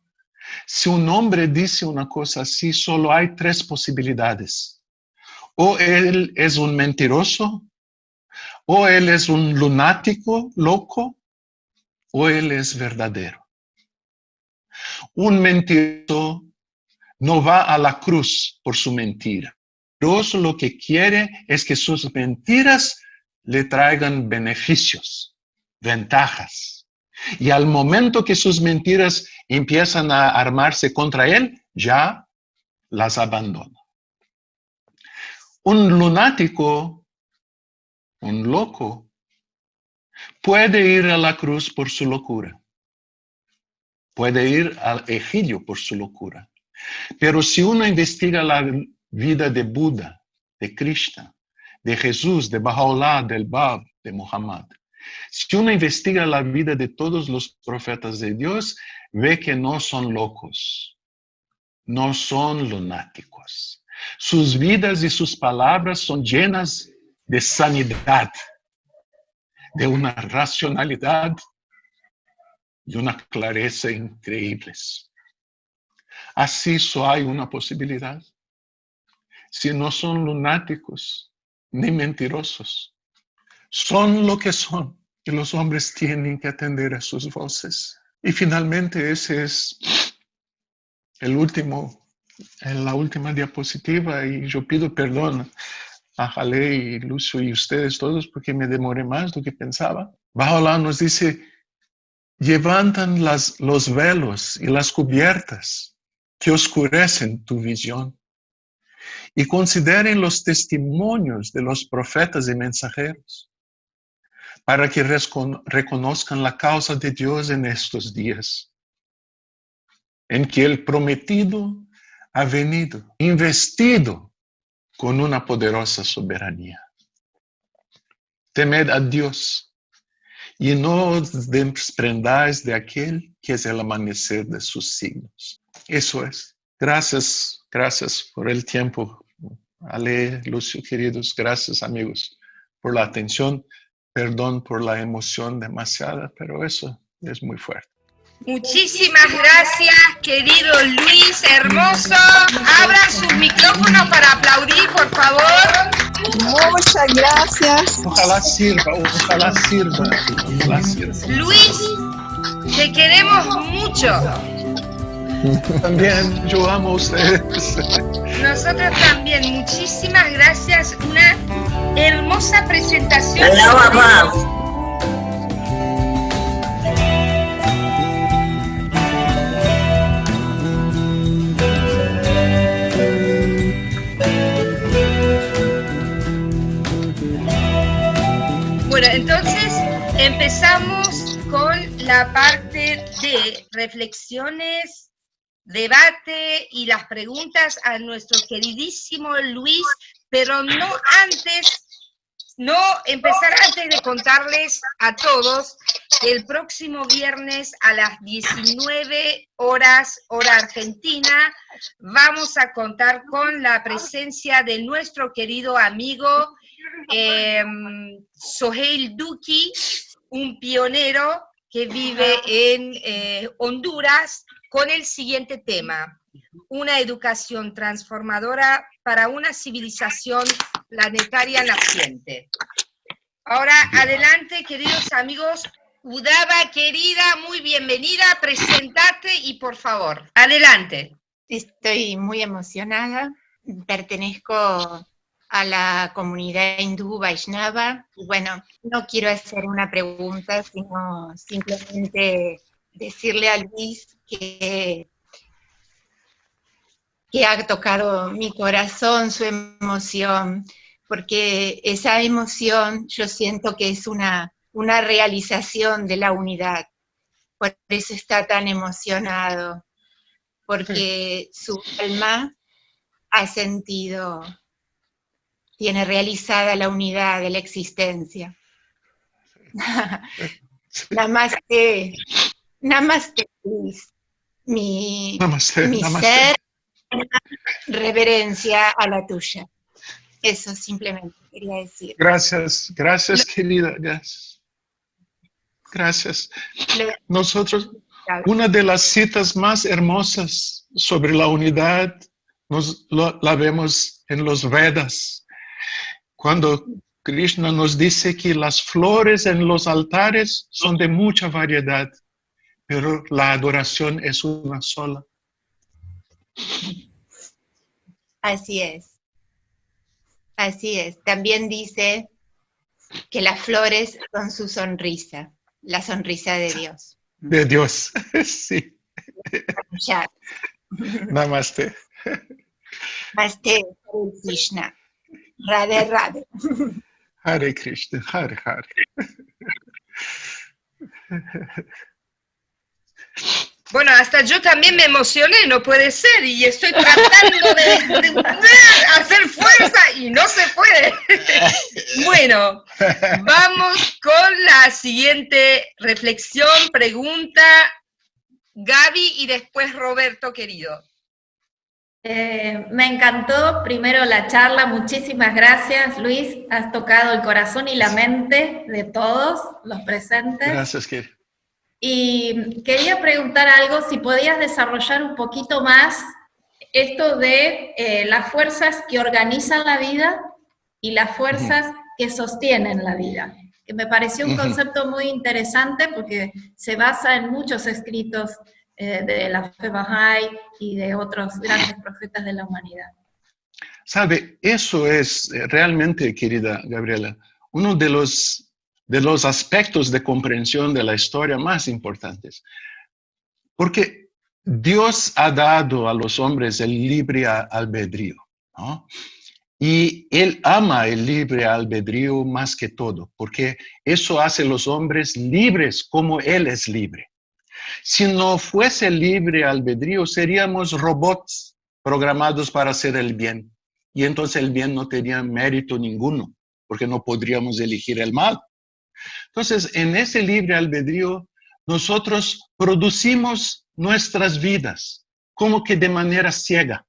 si un hombre dice una cosa así, solo hay tres posibilidades. O él es un mentiroso, o él es un lunático, loco, o él es verdadero. Un mentiroso no va a la cruz por su mentira. El mentiroso lo que quiere es que sus mentiras le traigan beneficios, ventajas. Y al momento que sus mentiras empiezan a armarse contra él, ya las abandona. Un lunático, un loco, puede ir a la cruz por su locura. Puede ir al exilio por su locura. Pero si uno investiga la vida de Buda, de Krishna, de Jesús, de Baha'u'lláh, del Bab, de Muhammad, si uno investiga la vida de todos los profetas de Dios, ve que no son locos, no son lunáticos. Sus vidas y sus palabras son llenas de sanidad, de una racionalidad y una clareza increíbles. Así solo hay una posibilidad. Si no son lunáticos ni mentirosos, son lo que son, y los hombres tienen que atender a sus voces. Y finalmente ese es la última diapositiva, y yo pido perdón a Jale y Lucio y ustedes todos porque me demoré más de lo que pensaba. Baha'u'lláh nos dice: levantan los velos y las cubiertas que oscurecen tu visión, y consideren los testimonios de los profetas y mensajeros, para que reconozcan la causa de Dios en estos días, en que el prometido ha venido, investido con una poderosa soberanía. Temed a Dios y no os desprendáis de aquel que es el amanecer de sus signos. Eso es. Gracias por el tiempo. Ale, Lucio, queridos, gracias amigos por la atención. Perdón por la emoción demasiada, pero eso es muy fuerte. Muchísimas gracias, querido Luis, hermoso. Abra sus micrófonos para aplaudir, por favor. Muchas gracias. Ojalá sirva, ojalá sirva. Luis, te queremos mucho. También, yo amo a ustedes. Nosotros también, muchísimas gracias. Una hermosa presentación. Bueno, entonces empezamos con la parte de reflexiones, debate y las preguntas a nuestro queridísimo Luis, pero no empezar antes de contarles a todos que el próximo viernes a las 19 horas, hora argentina, vamos a contar con la presencia de nuestro querido amigo Soheil Duki, un pionero que vive en Honduras, con el siguiente tema: una educación transformadora para una civilización planetaria naciente. Ahora, adelante, queridos amigos. Udaba, querida, muy bienvenida, presentate y por favor, adelante. Estoy muy emocionada, pertenezco a la comunidad hindú Vaishnava, y bueno, no quiero hacer una pregunta, sino simplemente decirle a Luis que ha tocado mi corazón, su emoción, porque esa emoción yo siento que es una realización de la unidad. Por eso está tan emocionado, porque su alma ha sentido, tiene realizada la unidad de la existencia. Namaste, Luis. Mi ser, reverencia a la tuya. Eso simplemente quería decir. Gracias querida, gracias. Nosotros, una de las citas más hermosas sobre la unidad la vemos en los Vedas, cuando Krishna nos dice que las flores en los altares son de mucha variedad, pero la adoración es una sola. Así es. Así es. También dice que las flores son su sonrisa, la sonrisa de Dios. De Dios, sí. Ya. Namaste. Namaste, Krishna. Radhe, Radhe. Hare Krishna, Hare Hare. Bueno, hasta yo también me emocioné, no puede ser, y estoy tratando de hacer fuerza y no se puede. Bueno, vamos con la siguiente reflexión, pregunta, Gaby y después Roberto, querido. Me encantó primero la charla, muchísimas gracias Luis, has tocado el corazón y la mente de todos los presentes. Gracias, querido. Y quería preguntar algo, si podías desarrollar un poquito más esto de las fuerzas que organizan la vida y las fuerzas que sostienen la vida. que me pareció un Ujú. concepto muy interesante porque se basa en muchos escritos de la fe Bahá'í y de otros grandes profetas de la humanidad. Sabe, eso es realmente, querida Gabriela, uno de los aspectos de comprensión de la historia más importantes. Porque Dios ha dado a los hombres el libre albedrío, ¿no? Y Él ama el libre albedrío más que todo, porque eso hace a los hombres libres como Él es libre. Si no fuese libre albedrío, seríamos robots programados para hacer el bien. Y entonces el bien no tenía mérito ninguno, porque no podríamos elegir el mal. Entonces, en ese libre albedrío, nosotros producimos nuestras vidas, como que de manera ciega.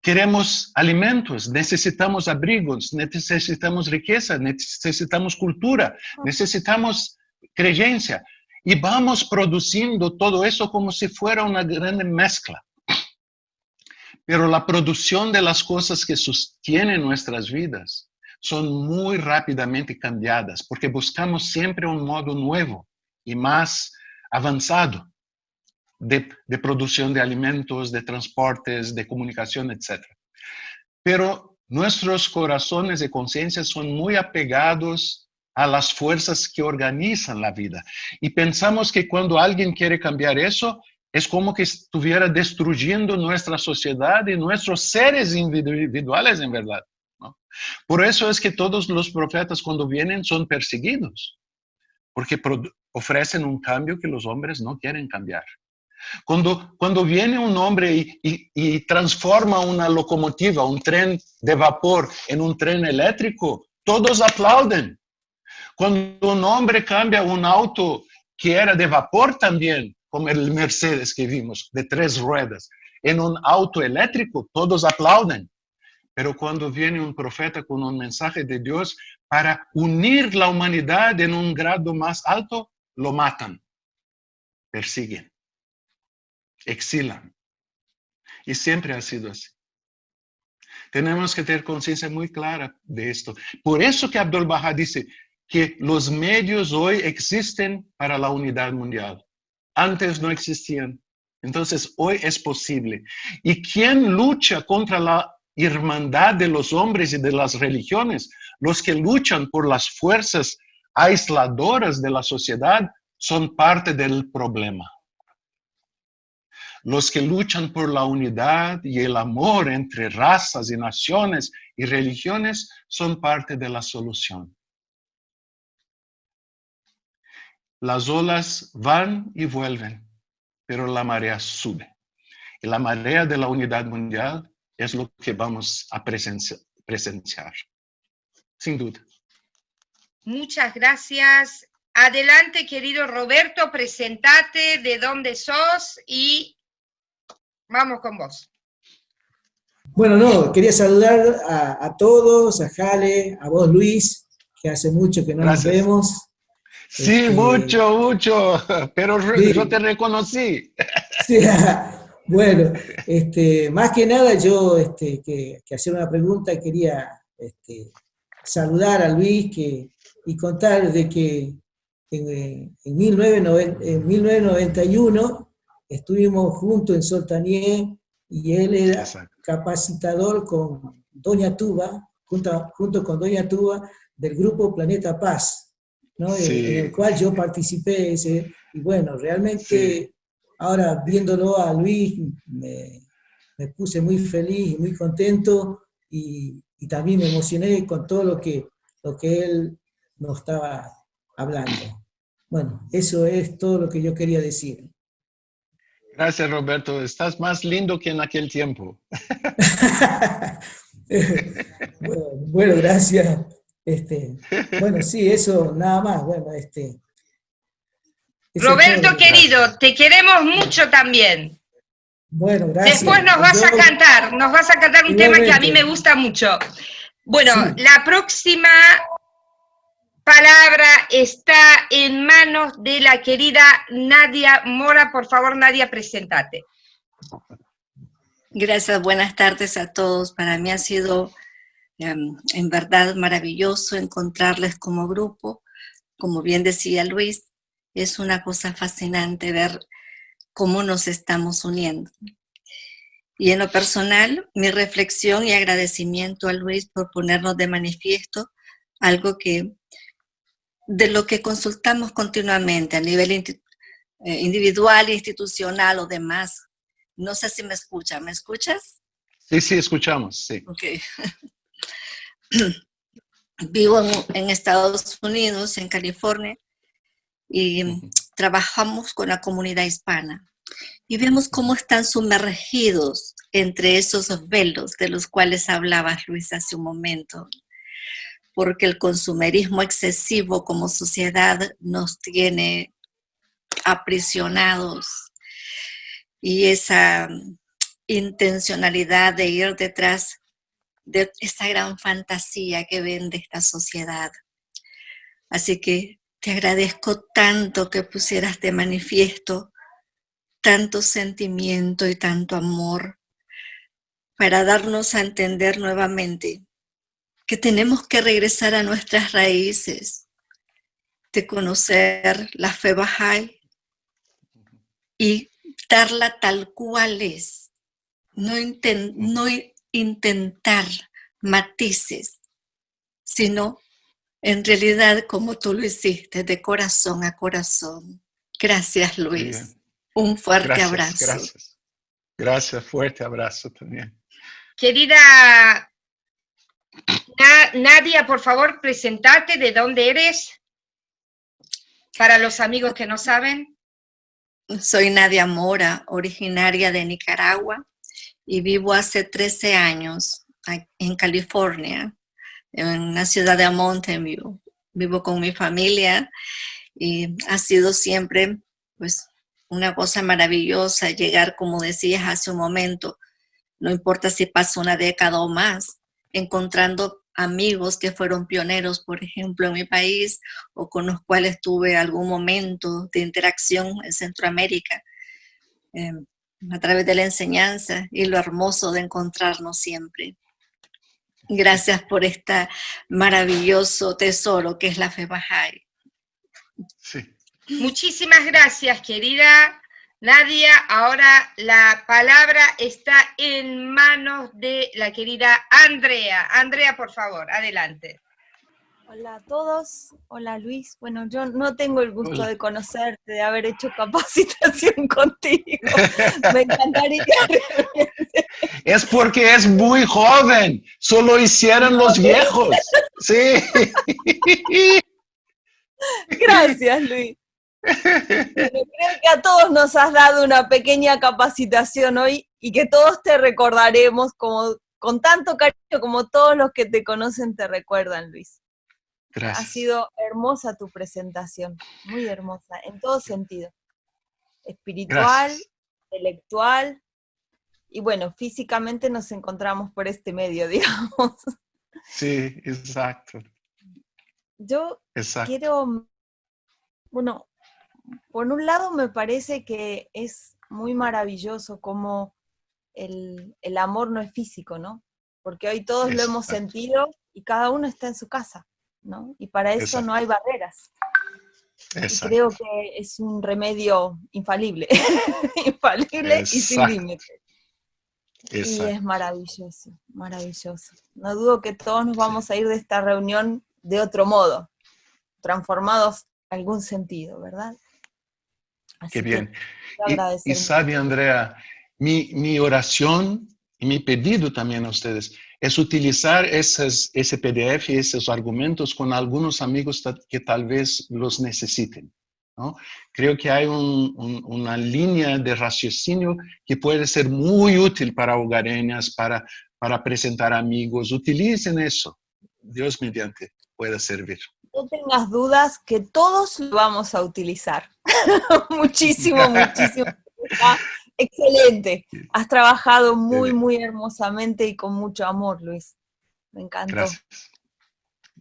Queremos alimentos, necesitamos abrigos, necesitamos riqueza, necesitamos cultura, necesitamos creencia. Y vamos produciendo todo eso como si fuera una gran mezcla. Pero la producción de las cosas que sostienen nuestras vidas son muy rápidamente cambiadas, porque buscamos siempre un modo nuevo y más avanzado de producción de alimentos, de transportes, de comunicación, etc. Pero nuestros corazones y conciencias son muy apegados a las fuerzas que organizan la vida. Y pensamos que cuando alguien quiere cambiar eso, es como que estuviera destruyendo nuestra sociedad y nuestros seres individuales en verdad, ¿no? Por eso es que todos los profetas cuando vienen son perseguidos, porque ofrecen un cambio que los hombres no quieren cambiar. Cuando viene un hombre y transforma una locomotiva, un tren de vapor en un tren eléctrico, todos aplauden. Cuando un hombre cambia un auto que era de vapor también, como el Mercedes que vimos, de 3 ruedas, en un auto eléctrico, todos aplauden. Pero cuando viene un profeta con un mensaje de Dios para unir la humanidad en un grado más alto, lo matan, persiguen, exilan. Y siempre ha sido así. Tenemos que tener conciencia muy clara de esto. Por eso que Abdu'l-Bahá dice que los medios hoy existen para la unidad mundial. Antes no existían. Entonces, hoy es posible. ¿Y quién lucha contra la hermandad de los hombres y de las religiones? Los que luchan por las fuerzas aisladoras de la sociedad son parte del problema. Los que luchan por la unidad y el amor entre razas y naciones y religiones son parte de la solución. Las olas van y vuelven, pero la marea sube. Y la marea de la unidad mundial es lo que vamos a presenciar. Sin duda. Muchas gracias. Adelante, querido Roberto, presentate, de dónde sos y vamos con vos. Bueno, no, quería saludar a todos, a Jale, a vos, Luis, que hace mucho que no nos vemos. Sí, mucho, pero sí. Yo te reconocí. Sí, bueno, más que nada yo que hacer una pregunta, quería saludar a Luis y contar de que en 1991 estuvimos juntos en Soltanié y él era capacitador con Doña Tuba, junto con Doña Tuba del grupo Planeta Paz, ¿no? Sí. En el cual yo participé, y bueno, realmente ahora viéndolo a Luis me puse muy feliz y muy contento y también me emocioné con todo lo que él nos estaba hablando. Bueno, eso es todo lo que yo quería decir. Gracias, Roberto. Estás más lindo que en aquel tiempo. Bueno, gracias. Bueno, sí, eso nada más. Bueno, Roberto, querido, te queremos mucho también. Bueno, gracias. Después nos vas a cantar un tema que a mí me gusta mucho. Bueno, sí. La próxima palabra está en manos de la querida Nadia Mora. Por favor, Nadia, preséntate. Gracias, buenas tardes a todos. Para mí ha sido En verdad maravilloso encontrarles como grupo. Como bien decía Luis, es una cosa fascinante ver cómo nos estamos uniendo. Y en lo personal, mi reflexión y agradecimiento a Luis por ponernos de manifiesto algo de lo que consultamos continuamente a nivel individual, institucional o demás. No sé si me escuchan. ¿Me escuchas? Sí, sí, escuchamos, sí. Ok. Vivo en Estados Unidos, en California, y trabajamos con la comunidad hispana. Y vemos cómo están sumergidos entre esos velos de los cuales hablabas, Luis, hace un momento. Porque el consumerismo excesivo como sociedad nos tiene aprisionados. Y esa intencionalidad de ir detrás de esa gran fantasía que vende esta sociedad. Así que te agradezco tanto que pusieras de manifiesto tanto sentimiento y tanto amor para darnos a entender nuevamente que tenemos que regresar a nuestras raíces, de conocer la fe Bahá'í y darla tal cual es, no intentar matices, sino en realidad como tú lo hiciste, de corazón a corazón. Gracias, Luis. Bien. Un fuerte Gracias, abrazo. Gracias. Gracias, fuerte abrazo también. Querida Nadia, por favor, presentate, ¿de dónde eres? Para los amigos que no saben. Soy Nadia Mora, originaria de Nicaragua, y vivo hace 13 años en California, en la ciudad de Mountain View. Vivo con mi familia y ha sido siempre, pues, una cosa maravillosa llegar, como decías hace un momento, no importa si pasa una década o más, encontrando amigos que fueron pioneros, por ejemplo, en mi país, o con los cuales tuve algún momento de interacción en Centroamérica, a través de la enseñanza y lo hermoso de encontrarnos siempre. Gracias por este maravilloso tesoro que es la fe Bahá'í. Sí. Muchísimas gracias, querida Nadia. Ahora la palabra está en manos de la querida Andrea. Andrea, por favor, adelante. Hola a todos. Hola, Luis. Bueno, yo no tengo el gusto de conocerte, de haber hecho capacitación contigo. Me encantaría. Es porque es muy joven. Solo hicieron los viejos. Sí. Gracias, Luis. Bueno, creo que a todos nos has dado una pequeña capacitación hoy y que todos te recordaremos con tanto cariño como todos los que te conocen te recuerdan, Luis. Gracias. Ha sido hermosa tu presentación, muy hermosa, en todo sentido. Espiritual, Gracias. intelectual, y bueno, físicamente nos encontramos por este medio, digamos. Sí, exacto. Yo Exacto. quiero, bueno, por un lado me parece que es muy maravilloso cómo el amor no es físico, ¿no? Porque hoy todos lo hemos sentido y cada uno está en su casa, ¿no? Y para eso no hay barreras. Exacto. Y creo que es un remedio infalible, infalible y sin límites. Y es maravilloso, maravilloso. No dudo que todos nos vamos a ir de esta reunión de otro modo, transformados en algún sentido, ¿verdad? Así Qué bien. Que Y sabe, Andrea, mi oración y mi pedido también a ustedes es utilizar ese PDF y esos argumentos con algunos amigos que tal vez los necesiten, ¿no? Creo que hay una línea de raciocinio que puede ser muy útil para hogareñas, para presentar amigos. Utilicen eso. Dios mediante pueda servir. No tengas dudas que todos lo vamos a utilizar. Muchísimo, muchísimo. Está excelente. Has trabajado muy, muy hermosamente y con mucho amor, Luis. Me encantó. Gracias.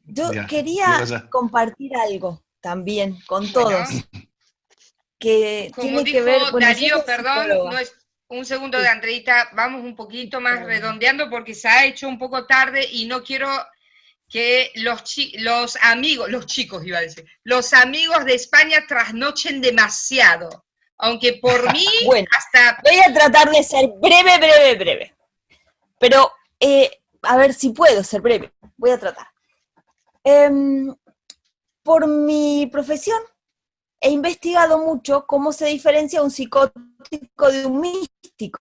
Yo quería compartir algo también con todos. Que Como tiene dijo que ver, bueno, Darío, yo soy perdón, psicóloga. Un segundo, de Andreita, vamos un poquito más redondeando porque se ha hecho un poco tarde y no quiero que los amigos de España trasnochen demasiado. Aunque por mí, bueno, hasta... voy a tratar de ser breve. Pero, a ver si puedo ser breve. Voy a tratar. Por mi profesión, he investigado mucho cómo se diferencia un psicótico de un místico,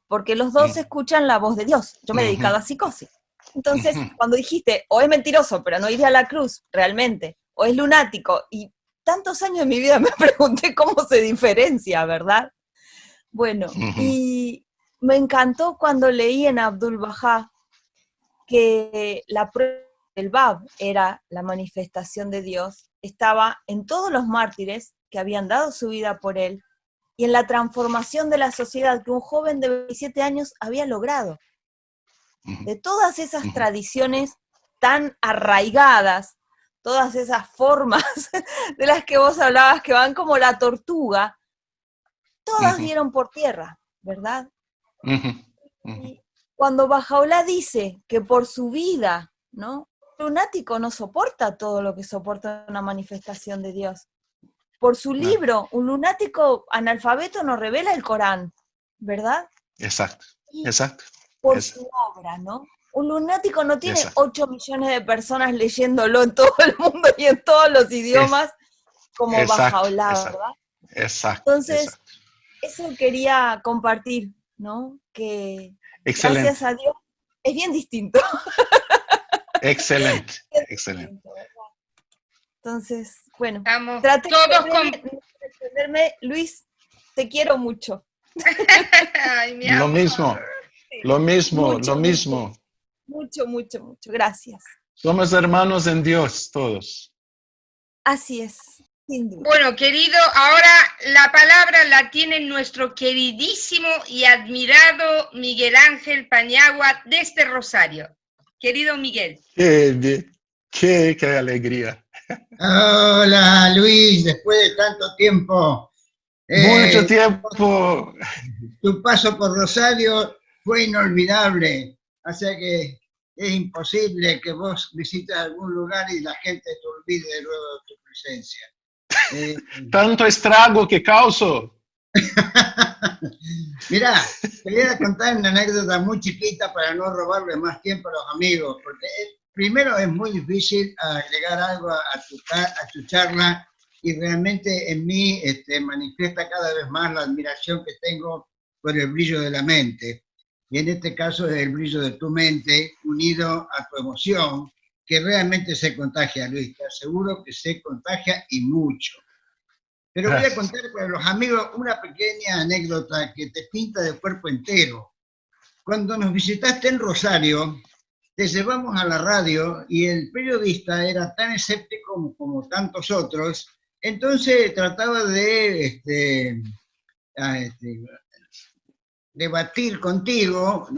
porque los dos escuchan la voz de Dios. Yo me he dedicado a psicosis. Entonces, cuando dijiste, o es mentiroso, pero no iría a la cruz, realmente, o es lunático, y tantos años de mi vida me pregunté cómo se diferencia, ¿verdad? Bueno, y me encantó cuando leí en Abdul Bahá que la prueba del Bab era la manifestación de Dios, estaba en todos los mártires que habían dado su vida por él, y en la transformación de la sociedad que un joven de 27 años había logrado. De todas esas tradiciones tan arraigadas, todas esas formas de las que vos hablabas que van como la tortuga, todas dieron por tierra, ¿verdad? Y cuando Bajaola dice que por su vida, ¿no? Un lunático no soporta todo lo que soporta una manifestación de Dios. Por su libro, un lunático analfabeto no revela el Corán, ¿verdad? Exacto. Por su obra, ¿no? Un lunático no tiene 8 millones de personas leyéndolo en todo el mundo y en todos los idiomas como Bajaola, ¿verdad? Exacto. Entonces, eso quería compartir, ¿no? Que gracias a Dios es bien distinto. Excelente. Entonces, bueno, traten de entenderme. Luis, te quiero mucho. Ay, mi Lo amor. mismo. Mucho. Gracias. Somos hermanos en Dios, todos. Así es, sin duda. Bueno, querido, ahora la palabra la tiene nuestro queridísimo y admirado Miguel Ángel Paniagua desde Rosario. Querido Miguel. Qué alegría. Hola Luis, después de tanto tiempo. Mucho tiempo. Tu paso por Rosario fue inolvidable, o sea que es imposible que vos visites algún lugar y la gente te olvide luego de tu presencia. Tanto estrago que causo. Mirá, te voy a contar una anécdota muy chiquita para no robarle más tiempo a los amigos, porque primero es muy difícil agregar algo a tu charla y realmente en mí manifiesta cada vez más la admiración que tengo por el brillo de la mente. Y en este caso es el brillo de tu mente unido a tu emoción, que realmente se contagia, Luis. Te aseguro que se contagia y mucho. Pero voy a contar para los amigos una pequeña anécdota que te pinta de cuerpo entero. Cuando nos visitaste en Rosario, te llevamos a la radio y el periodista era tan escéptico como tantos otros, entonces trataba de debatir contigo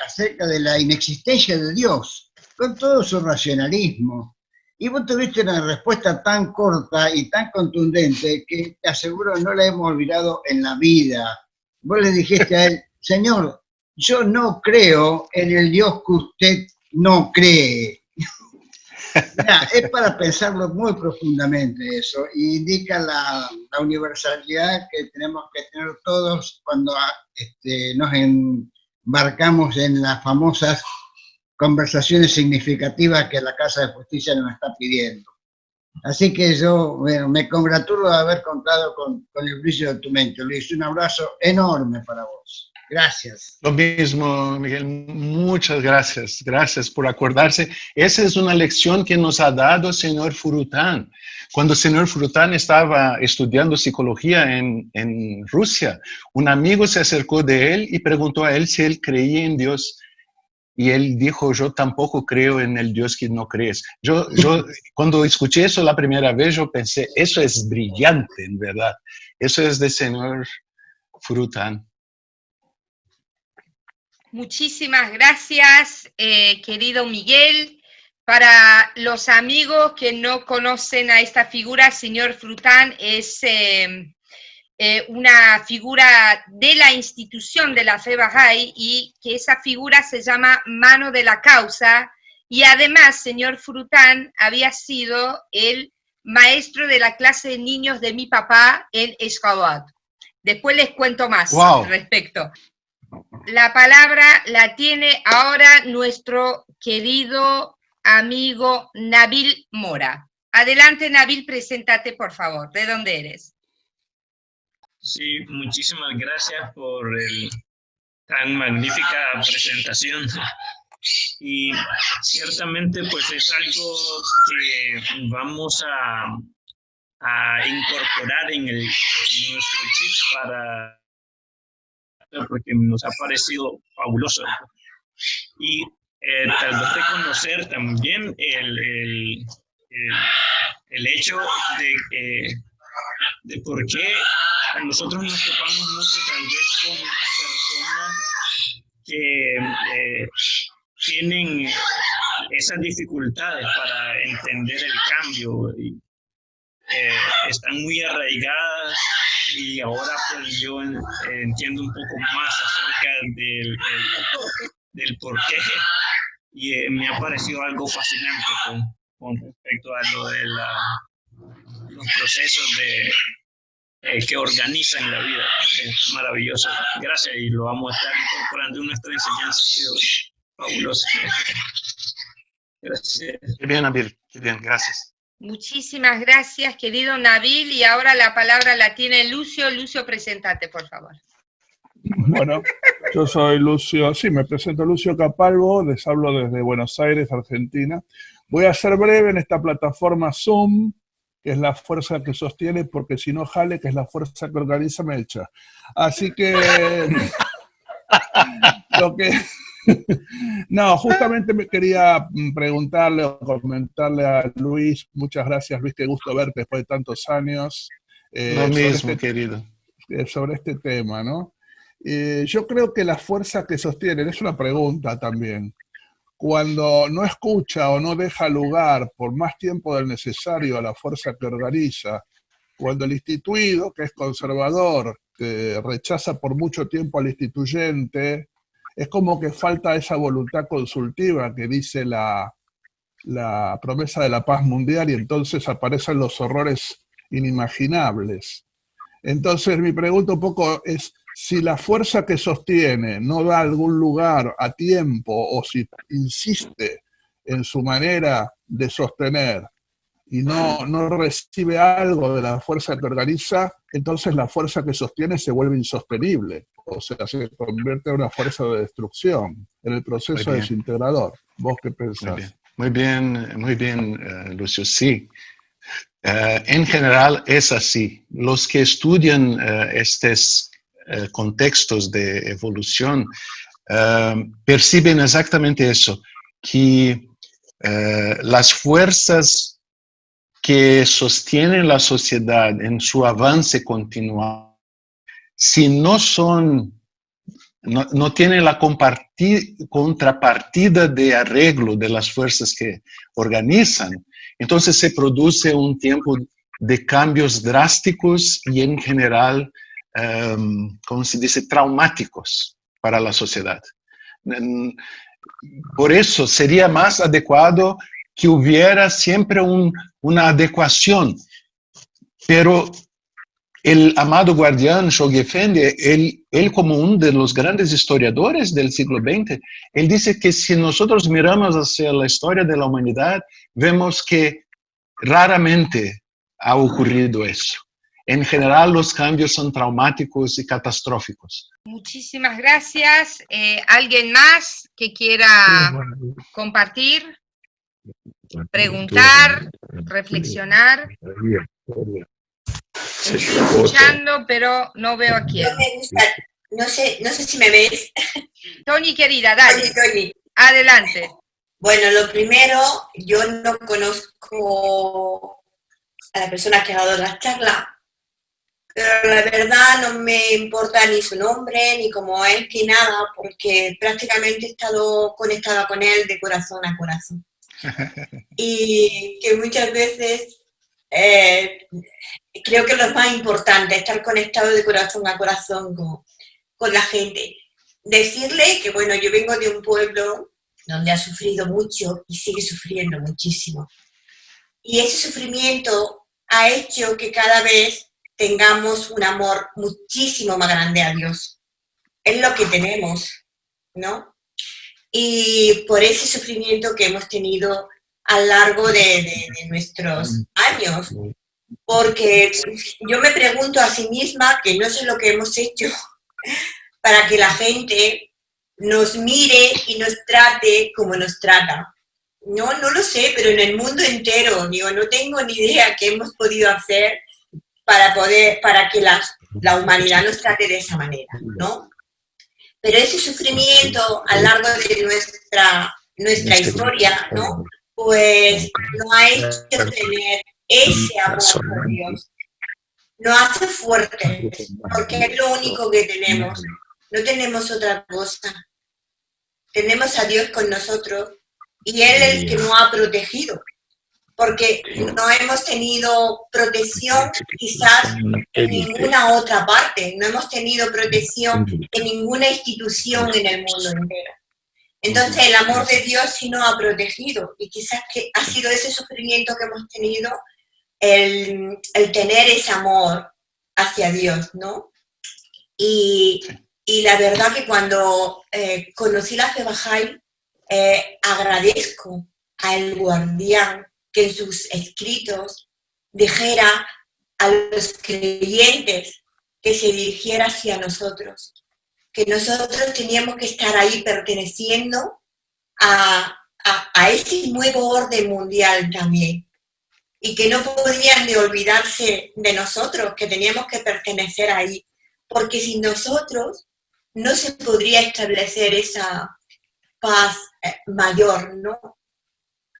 acerca de la inexistencia de Dios, con todo su racionalismo. Y vos tuviste una respuesta tan corta y tan contundente que te aseguro no la hemos olvidado en la vida. Vos le dijiste a él, Señor, yo no creo en el Dios que usted no cree. Mirá, es para pensarlo muy profundamente eso, y indica la universalidad que tenemos que tener todos cuando nos embarcamos en las famosas conversaciones significativas que la Casa de Justicia nos está pidiendo. Así que yo me congratulo de haber contado con el brillo de tu mente, Luis. Un abrazo enorme para vos. Gracias. Lo mismo, Miguel, muchas gracias. Gracias por acordarse. Esa es una lección que nos ha dado el señor Furután. Cuando el señor Furután estaba estudiando psicología en Rusia, un amigo se acercó de él y preguntó a él si él creía en Dios. Y él dijo, yo tampoco creo en el Dios que no crees. Yo cuando escuché eso la primera vez, yo pensé, eso es brillante, en verdad. Eso es del señor Furután. Muchísimas gracias, querido Miguel. Para los amigos que no conocen a esta figura, señor Furután es una figura de la institución de la fe Bahá'í, y que esa figura se llama Mano de la Causa, y además, señor Frután había sido el maestro de la clase de niños de mi papá en Escabat. Después les cuento más al respecto. La palabra la tiene ahora nuestro querido amigo Nabil Mora. Adelante, Nabil, preséntate, por favor. ¿De dónde eres? Sí, muchísimas gracias por tan magnífica presentación. Y ciertamente pues es algo que vamos a incorporar en nuestro chip porque nos ha parecido fabuloso. Y tal vez reconocer también el hecho de por qué nosotros nos topamos mucho tal vez con personas que tienen esas dificultades para entender el cambio y están muy arraigadas, y ahora pues yo entiendo un poco más acerca del por qué, y me ha parecido algo fascinante con respecto a lo de los procesos que organizan la vida. Es maravilloso. Gracias, y lo vamos a estar incorporando en nuestra enseñanza. Ha sido fabuloso. Gracias. Qué bien, Nabil. Qué bien, gracias. Muchísimas gracias, querido Nabil, y ahora la palabra la tiene Lucio. Lucio, preséntate, por favor. Bueno, yo soy Lucio, sí, me presento Lucio Capalvo, les hablo desde Buenos Aires, Argentina. Voy a ser breve en esta plataforma Zoom, que es la fuerza que sostiene, porque si no Jale, que es la fuerza que organiza, me echa. Así que, no, justamente me quería preguntarle o comentarle a Luis, muchas gracias Luis, qué gusto verte después de tantos años. Lo mismo, querido. Sobre este tema, ¿no? Yo creo que la fuerza que sostienen, es una pregunta también, cuando no escucha o no deja lugar por más tiempo del necesario a la fuerza que organiza, cuando el instituido, que es conservador, rechaza por mucho tiempo al instituyente, es como que falta esa voluntad consultiva que dice la promesa de la paz mundial, y entonces aparecen los horrores inimaginables. Entonces mi pregunta un poco es, si la fuerza que sostiene no da algún lugar a tiempo, o si insiste en su manera de sostener y no recibe algo de la fuerza que organiza, entonces la fuerza que sostiene se vuelve insostenible, o sea, se convierte en una fuerza de destrucción, en el proceso desintegrador. ¿Vos qué pensás? Muy bien, Lucio, sí. En general es así. Los que estudian estos contextos de evolución perciben exactamente eso, que las fuerzas que sostienen la sociedad en su avance continuo, si no tienen la contrapartida de arreglo de las fuerzas que organizan, entonces se produce un tiempo de cambios drásticos y en general, como se dice, traumáticos para la sociedad. Por eso sería más adecuado que hubiera siempre una adecuación, pero el amado guardián Shoghi Effendi, él como uno de los grandes historiadores del siglo XX, él dice que si nosotros miramos hacia la historia de la humanidad, vemos que raramente ha ocurrido eso. En general, los cambios son traumáticos y catastróficos. Muchísimas gracias. ¿Alguien más que quiera compartir, preguntar, reflexionar? Estoy escuchando, pero no veo a quién. No sé si me ves. Tony, querida, dale. Tony. Adelante. Bueno, lo primero, yo no conozco a la persona que ha dado la charla, pero la verdad no me importa ni su nombre, ni cómo es, ni nada, porque prácticamente he estado conectada con él de corazón a corazón. Y que muchas veces creo que lo más importante, estar conectado de corazón a corazón con la gente. Decirle que, bueno, yo vengo de un pueblo donde ha sufrido mucho y sigue sufriendo muchísimo. Y ese sufrimiento ha hecho que cada vez tengamos un amor muchísimo más grande a Dios. Es lo que tenemos, ¿no? Y por ese sufrimiento que hemos tenido a lo largo de nuestros años, porque yo me pregunto a sí misma, que no sé lo que hemos hecho para que la gente nos mire y nos trate como nos trata. No lo sé, pero en el mundo entero, digo, no tengo ni idea qué hemos podido hacer para que la humanidad nos trate de esa manera, ¿no? Pero ese sufrimiento a lo largo de nuestra historia, ¿no? Pues nos ha hecho tener ese amor por Dios. Nos hace fuertes, porque es lo único que tenemos. No tenemos otra cosa. Tenemos a Dios con nosotros y Él es el que nos ha protegido. Porque no hemos tenido protección quizás en ninguna otra parte, no hemos tenido protección en ninguna institución en el mundo entero. Entonces el amor de Dios sí nos ha protegido y quizás que ha sido ese sufrimiento que hemos tenido el tener ese amor hacia Dios, ¿no? Y la verdad que cuando conocí la fe Bahá'í, agradezco al guardián que en sus escritos dijera a los creyentes que se dirigiera hacia nosotros, que nosotros teníamos que estar ahí perteneciendo a ese nuevo orden mundial también, y que no podían de olvidarse de nosotros, que teníamos que pertenecer ahí, porque sin nosotros no se podría establecer esa paz mayor, ¿no?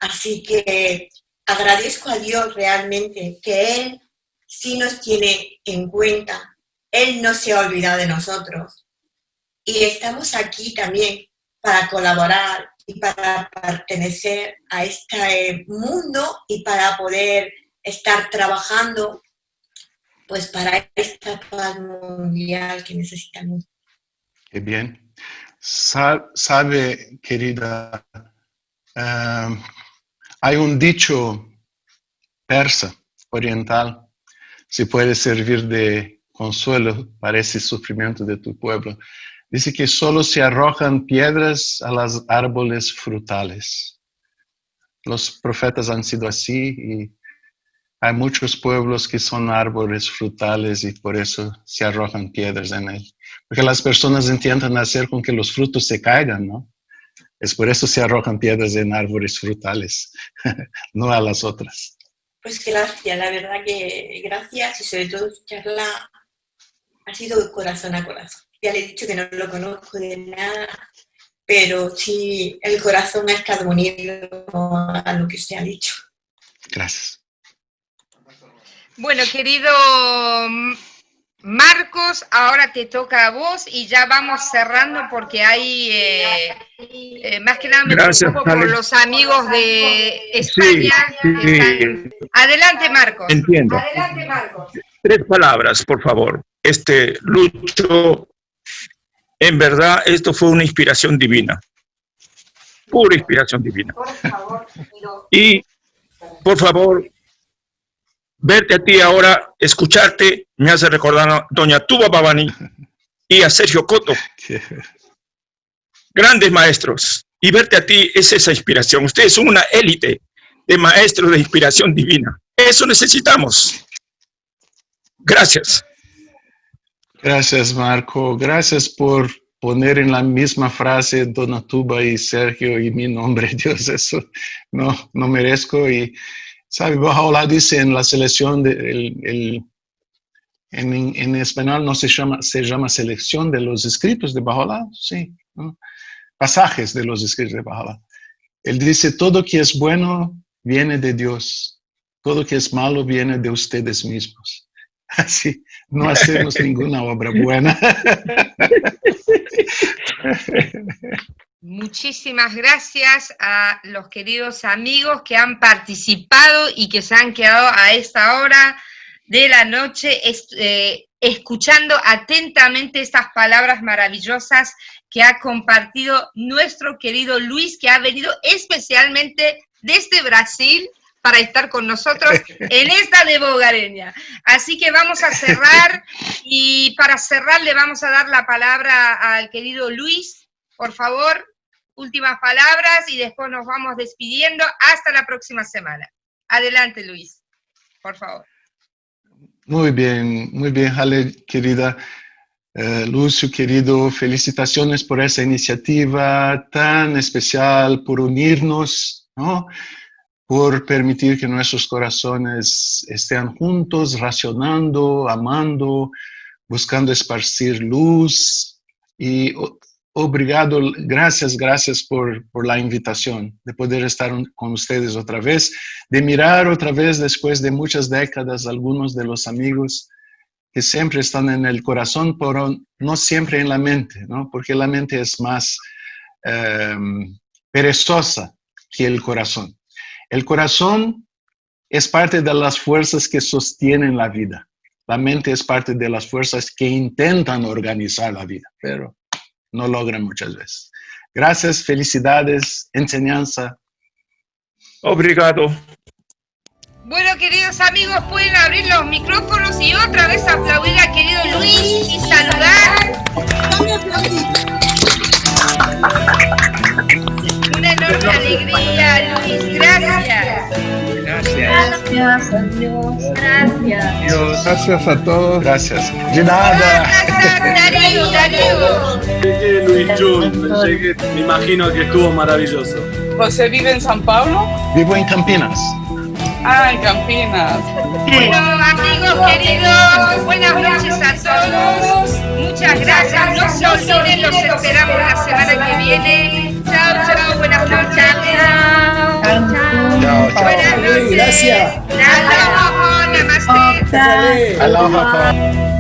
Así que agradezco a Dios realmente que Él sí nos tiene en cuenta, Él no se ha olvidado de nosotros. Y estamos aquí también para colaborar y para pertenecer a este mundo y para poder estar trabajando pues para esta paz mundial que necesitamos. Qué bien. Sabe, querida, hay un dicho persa, oriental, si puede servir de consuelo para ese sufrimiento de tu pueblo. Dice que solo se arrojan piedras a los árboles frutales. Los profetas han sido así y hay muchos pueblos que son árboles frutales y por eso se arrojan piedras en él. Porque las personas intentan hacer con que los frutos se caigan, ¿no? Es por eso se arrojan piedras en árboles frutales, no a las otras. Pues gracias, la verdad que gracias y sobre todo charla ha sido de corazón a corazón. Ya le he dicho que no lo conozco de nada, pero sí el corazón ha estado unido a lo que usted ha dicho. Gracias. Bueno, querido Marcos, ahora te toca a vos y ya vamos cerrando porque hay, más que nada me preocupo por los amigos de España. Sí. Adelante, Marcos. Entiendo. Adelante, Marcos. 3 palabras, por favor. Lucho, en verdad, esto fue una inspiración divina. Pura inspiración divina. Por favor. Y, por favor, verte a ti ahora, escucharte, me hace recordar a doña Tuba Babani y a Sergio Coto. Grandes maestros. Y verte a ti es esa inspiración. Ustedes son una élite de maestros de inspiración divina. Eso necesitamos. Gracias. Gracias, Marco. Gracias por poner en la misma frase Dona Tuba y Sergio y mi nombre. Dios, eso no merezco. Y, ¿sabe? Baha'u'lláh dice en la selección, en español no se llama selección de los escritos de Baha'u'lláh, sí, ¿no? Pasajes de los escritos de Baha'u'lláh. Él dice, todo que es bueno viene de Dios, todo que es malo viene de ustedes mismos. Así, no hacemos ninguna obra buena. Muchísimas gracias a los queridos amigos que han participado y que se han quedado a esta hora de la noche escuchando atentamente estas palabras maravillosas que ha compartido nuestro querido Luis, que ha venido especialmente desde Brasil para estar con nosotros en esta de Bogareña. Así que vamos a cerrar, y para cerrar le vamos a dar la palabra al querido Luis. Por favor, últimas palabras y después nos vamos despidiendo hasta la próxima semana. Adelante, Luis, por favor. Muy bien, Hale, querida. Lucio, querido, felicitaciones por esa iniciativa tan especial, por unirnos, ¿no? Por permitir que nuestros corazones estén juntos, racionando, amando, buscando esparcir luz. Y obrigado, gracias por la invitación, de poder estar con ustedes otra vez, de mirar otra vez después de muchas décadas algunos de los amigos que siempre están en el corazón, pero no siempre en la mente, ¿no? Porque la mente es más perezosa que el corazón. El corazón es parte de las fuerzas que sostienen la vida. La mente es parte de las fuerzas que intentan organizar la vida, pero no logran muchas veces. Gracias, felicidades, enseñanza. Obrigado. Bueno, queridos amigos, pueden abrir los micrófonos y otra vez aplaudir al querido Luis y saludar. Una enorme alegría, Luis, gracias. Gracias a Dios. Gracias. Gracias a todos. Gracias. De nada. Darío. Llegué, Luis Jun, llegué, me imagino que estuvo maravilloso. ¿José vive en San Pablo? Vivo en Campinas. Ah, en Campinas. Bueno, amigos queridos, buenas noches a todos. Muchas gracias. No se olviden, los esperamos la semana que viene. Chao, buenas noches. Chao. Buenas noches. Gracias. Aloha, namaste. Aloha.